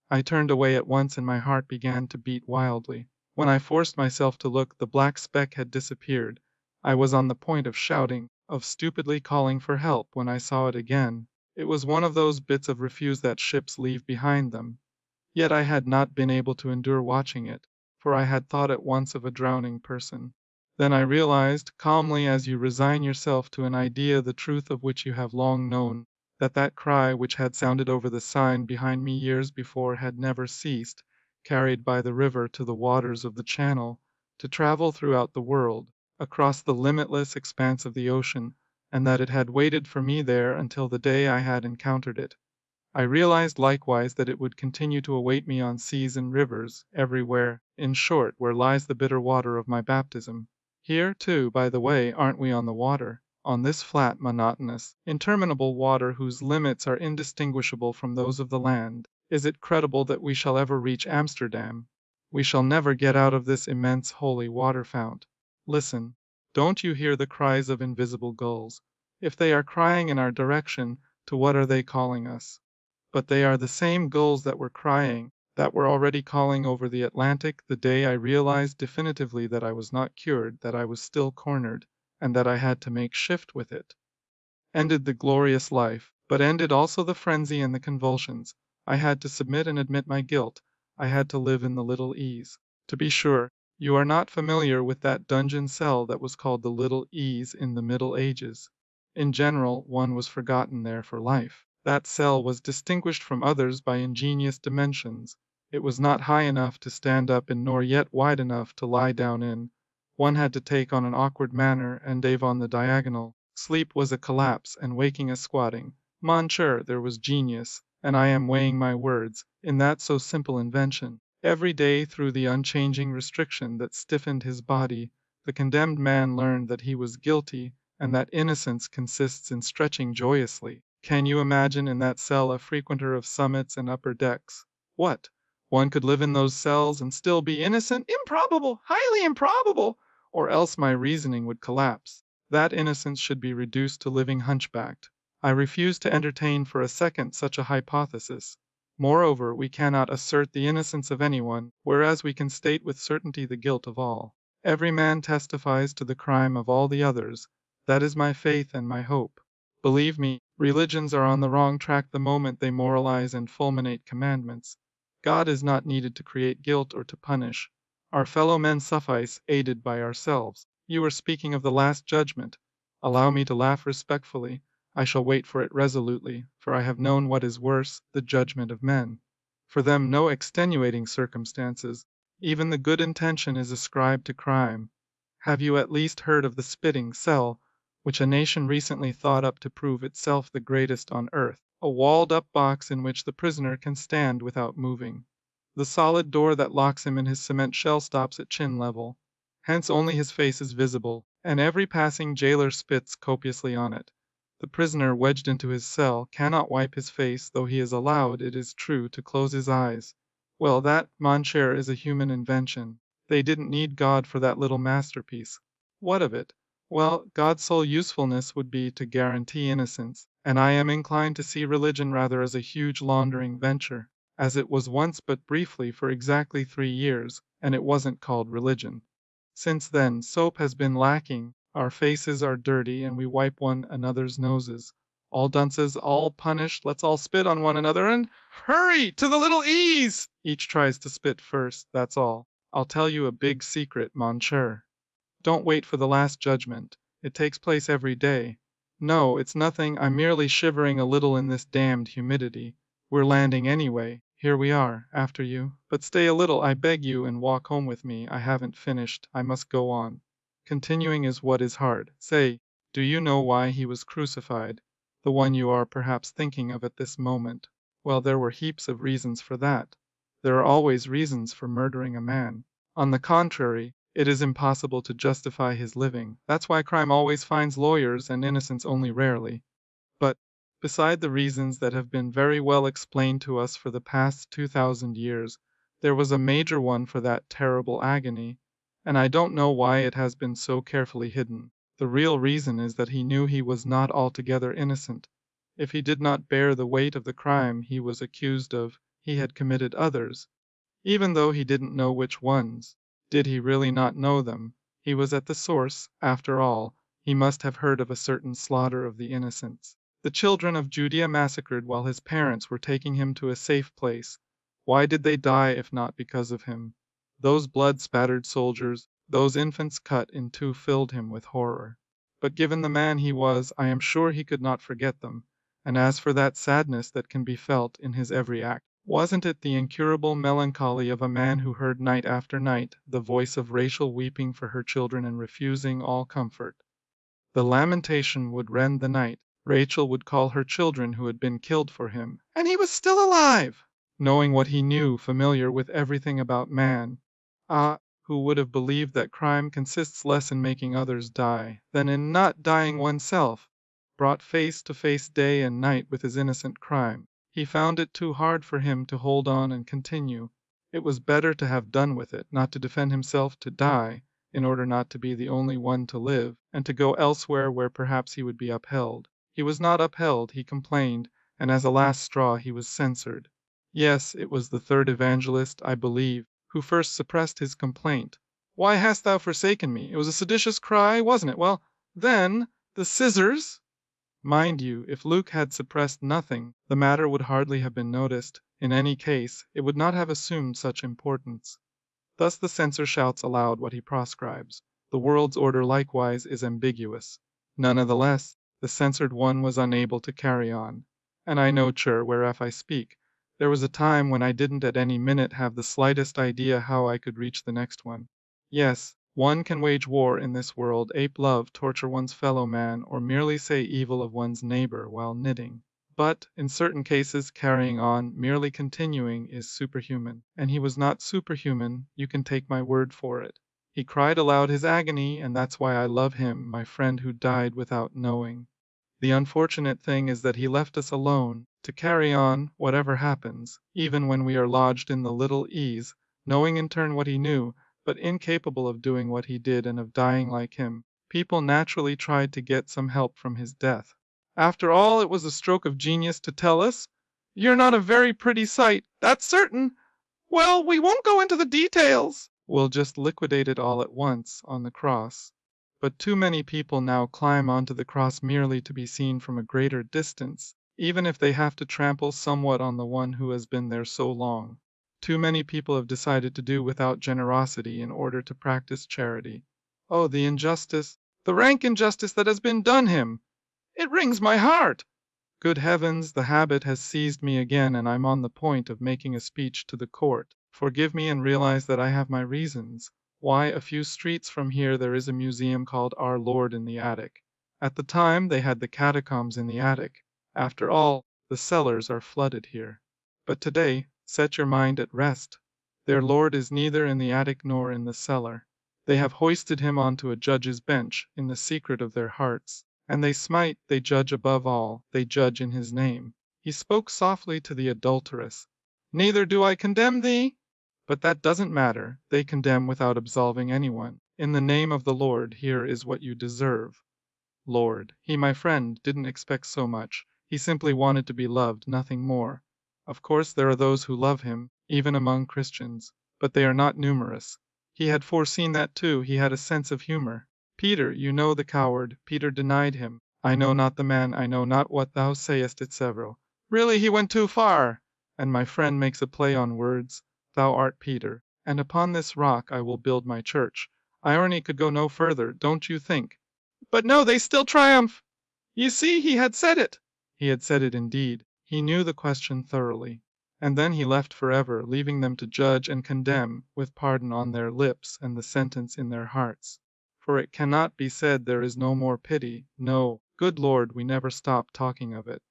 I turned away at once and my heart began to beat wildly. When I forced myself to look, the black speck had disappeared. I was on the point of shouting, of stupidly calling for help, when I saw it again. It was one of those bits of refuse that ships leave behind them. Yet I had not been able to endure watching it, for I had thought at once of a drowning person. Then I realized, calmly as you resign yourself to an idea the truth of which you have long known, that that cry which had sounded over the sign behind me years before had never ceased, carried by the river to the waters of the Channel, to travel throughout the world, across the limitless expanse of the ocean, and that it had waited for me there until the day I had encountered it. I realized likewise that it would continue to await me on seas and rivers, everywhere, in short, where lies the bitter water of my baptism. Here, too, by the way, aren't we on the water? On this flat, monotonous, interminable water whose limits are indistinguishable from those of the land. Is it credible that we shall ever reach Amsterdam? We shall never get out of this immense holy water fount. Listen. Don't you hear the cries of invisible gulls? If they are crying in our direction, to what are they calling us? But they are the same gulls that were crying, that were already calling over the Atlantic the day I realized definitively that I was not cured, that I was still cornered, and that I had to make shift with it. Ended the glorious life, but ended also the frenzy and the convulsions. I had to submit and admit my guilt. I had to live in the Little Ease. To be sure, you are not familiar with that dungeon cell that was called the Little Ease in the Middle Ages. In general, one was forgotten there for life. That cell was distinguished from others by ingenious dimensions. It was not high enough to stand up in, nor yet wide enough to lie down in. One had to take on an awkward manner and Dave on the diagonal. Sleep was a collapse, and waking a squatting. Monsieur, there was genius, and I am weighing my words, in that so simple invention. Every day through the unchanging restriction that stiffened his body, the condemned man learned that he was guilty, and that innocence consists in stretching joyously. Can you imagine in that cell a frequenter of summits and upper decks? What? One could live in those cells and still be innocent? Improbable! Highly improbable! Or else my reasoning would collapse. That innocence should be reduced to living hunchbacked. I refuse to entertain for a second such a hypothesis. Moreover, we cannot assert the innocence of anyone, whereas we can state with certainty the guilt of all. Every man testifies to the crime of all the others. That is my faith and my hope. Believe me, religions are on the wrong track the moment they moralize and fulminate commandments. God is not needed to create guilt or to punish. Our fellow men suffice, aided by ourselves. You were speaking of the Last Judgment. Allow me to laugh respectfully. I shall wait for it resolutely, for I have known what is worse, the judgment of men. For them no extenuating circumstances, even the good intention is ascribed to crime. Have you at least heard of the spitting cell, which a nation recently thought up to prove itself the greatest on earth? A walled-up box in which the prisoner can stand without moving. The solid door that locks him in his cement shell stops at chin level. Hence only his face is visible, and every passing jailer spits copiously on it. The prisoner, wedged into his cell, cannot wipe his face, though he is allowed, it is true, to close his eyes. Well, that, mon cher, is a human invention. They didn't need God for that little masterpiece. What of it? Well, God's sole usefulness would be to guarantee innocence, and I am inclined to see religion rather as a huge laundering venture, as it was once but briefly for exactly 3 years, and it wasn't called religion. Since then, soap has been lacking, our faces are dirty, and we wipe one another's noses. All dunces, all punished, let's all spit on one another and hurry to the Little Ease! Each tries to spit first, that's all. I'll tell you a big secret, mon cher. Don't wait for the Last Judgment. It takes place every day. No, it's nothing, I'm merely shivering a little in this damned humidity. We're landing anyway. Here we are, after you. But stay a little, I beg you, and walk home with me. I haven't finished. I must go on. Continuing is what is hard. Say, do you know why he was crucified? The one you are perhaps thinking of at this moment. Well, there were heaps of reasons for that. There are always reasons for murdering a man. On the contrary, it is impossible to justify his living. That's why crime always finds lawyers and innocence only rarely. But, beside the reasons that have been very well explained to us for the past 2,000 years, there was a major one for that terrible agony, and I don't know why it has been so carefully hidden. The real reason is that he knew he was not altogether innocent. If he did not bear the weight of the crime he was accused of, he had committed others, even though he didn't know which ones. Did he really not know them? He was at the source, after all. He must have heard of a certain slaughter of the innocents. The children of Judea massacred while his parents were taking him to a safe place. Why did they die if not because of him? Those blood-spattered soldiers, those infants cut in two filled him with horror. But given the man he was, I am sure he could not forget them. And as for that sadness that can be felt in his every act, wasn't it the incurable melancholy of a man who heard night after night the voice of Rachel weeping for her children and refusing all comfort? The lamentation would rend the night. Rachel would call her children who had been killed for him, and he was still alive! Knowing what he knew, familiar with everything about man. Ah, who would have believed that crime consists less in making others die than in not dying oneself? Brought face to face day and night with his innocent crime, he found it too hard for him to hold on and continue. It was better to have done with it, not to defend himself, to die, in order not to be the only one to live, and to go elsewhere where perhaps he would be upheld. He was not upheld, he complained, and as a last straw he was censored. Yes, it was the third evangelist, I believe, who first suppressed his complaint. Why hast thou forsaken me? It was a seditious cry, wasn't it? Well, then, the scissors. Mind you, if Luke had suppressed nothing, the matter would hardly have been noticed. In any case, it would not have assumed such importance. Thus the censor shouts aloud what he proscribes. The world's order likewise is ambiguous. Nonetheless, the censored one was unable to carry on. And I know, sure, whereof I speak. There was a time when I didn't at any minute have the slightest idea how I could reach the next one. Yes, one can wage war in this world, ape love, torture one's fellow man, or merely say evil of one's neighbor while knitting. But, in certain cases, carrying on, merely continuing, is superhuman. And he was not superhuman, you can take my word for it. He cried aloud his agony, and that's why I love him, my friend who died without knowing. The unfortunate thing is that he left us alone, to carry on, whatever happens, even when we are lodged in the little ease, knowing in turn what he knew, but incapable of doing what he did and of dying like him. People naturally tried to get some help from his death. After all, it was a stroke of genius to tell us, "You're not a very pretty sight, that's certain. Well, we won't go into the details. We'll just liquidate it all at once, on the cross." But too many people now climb onto the cross merely to be seen from a greater distance, even if they have to trample somewhat on the one who has been there so long. Too many people have decided to do without generosity in order to practice charity. Oh, the injustice, the rank injustice that has been done him! It wrings my heart. Good heavens, the habit has seized me again, and I'm on the point of making a speech to the court. Forgive me and realize that I have my reasons. Why, a few streets from here there is a museum called Our Lord in the attic. At the time, they had the catacombs in the attic. After all, the cellars are flooded here. But today, set your mind at rest. Their Lord is neither in the attic nor in the cellar. They have hoisted him onto a judge's bench, in the secret of their hearts. And they smite, they judge above all, they judge in his name. He spoke softly to the adulteress. Neither do I condemn thee. But that doesn't matter, they condemn without absolving anyone. In the name of the Lord, here is what you deserve. Lord, he, my friend, didn't expect so much. He simply wanted to be loved, nothing more. Of course there are those who love him, even among Christians, but they are not numerous. He had foreseen that too, he had a sense of humor. Peter, you know the coward, Peter denied him. I know not the man, I know not what thou sayest, etc. Really, he went too far. And my friend makes a play on words. Thou art Peter, and upon this rock I will build my church. Irony could go no further, don't you think? But no, they still triumph. You see, he had said it. He had said it indeed. He knew the question thoroughly. And then he left forever, leaving them to judge and condemn, with pardon on their lips and the sentence in their hearts. For it cannot be said there is no more pity. No, good Lord, we never stop talking of it.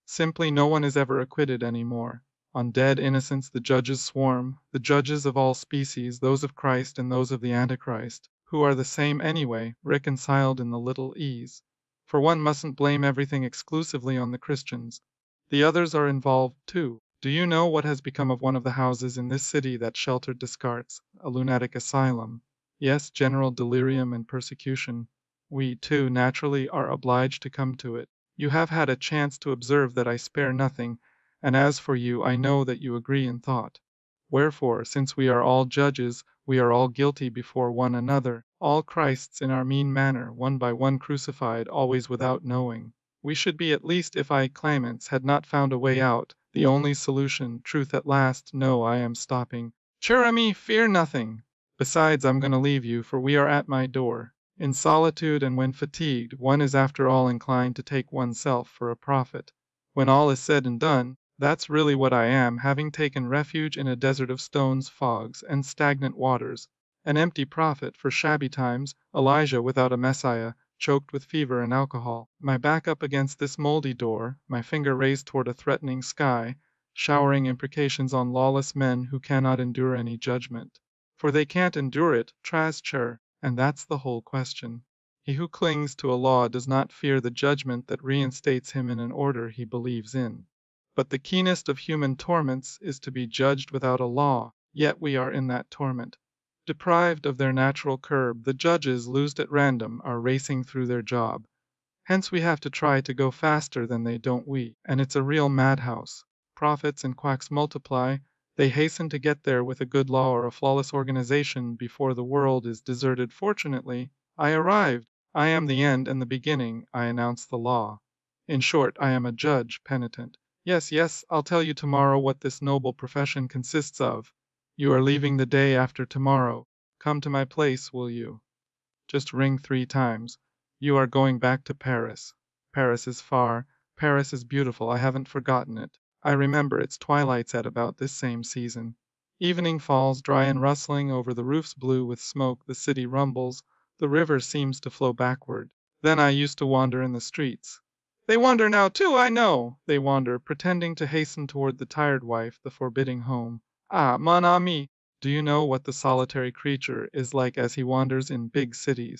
Simply no one is ever acquitted any more. On dead innocents the judges swarm, the judges of all species, those of Christ and those of the Antichrist, who are the same anyway, reconciled in the little ease. For one mustn't blame everything exclusively on the Christians. The others are involved too. Do you know what has become of one of the houses in this city that sheltered Descartes, a lunatic asylum? Yes, general delirium and persecution. We, too, naturally are obliged to come to it. You have had a chance to observe that I spare nothing, and as for you, I know that you agree in thought. Wherefore, since we are all judges, we are all guilty before one another, all Christs in our mean manner, one by one crucified, always without knowing. We should be at least if I, Clamence, had not found a way out, the only solution, truth at last. No, I am stopping. Cher-ami, fear nothing. Besides, I'm going to leave you, for we are at my door. In solitude and when fatigued, one is after all inclined to take oneself for a prophet. When all is said and done, that's really what I am, having taken refuge in a desert of stones, fogs, and stagnant waters. An empty prophet for shabby times, Elijah without a Messiah, choked with fever and alcohol. My back up against this moldy door, my finger raised toward a threatening sky, showering imprecations on lawless men who cannot endure any judgment. For they can't endure it, trascher, and that's the whole question. He who clings to a law does not fear the judgment that reinstates him in an order he believes in. But the keenest of human torments is to be judged without a law, yet we are in that torment. Deprived of their natural curb, the judges, loosed at random, are racing through their job. Hence we have to try to go faster than they, don't we? And it's a real madhouse. Prophets and quacks multiply. They hasten to get there with a good law or a flawless organization before the world is deserted. Fortunately, I arrived. I am the end and the beginning. I announce the law. In short, I am a judge penitent. Yes, yes, I'll tell you tomorrow what this noble profession consists of. You are leaving the day after tomorrow. Come to my place, will you? Just ring 3 times. You are going back to Paris. Paris is far. Paris is beautiful. I haven't forgotten it. I remember its twilights at about this same season. Evening falls, dry and rustling, over the roofs blue with smoke. The city rumbles. The river seems to flow backward. Then I used to wander in the streets. They wander now too, I know. They wander, pretending to hasten toward the tired wife, the forbidding home. Ah, mon ami, do you know what the solitary creature is like as he wanders in big cities?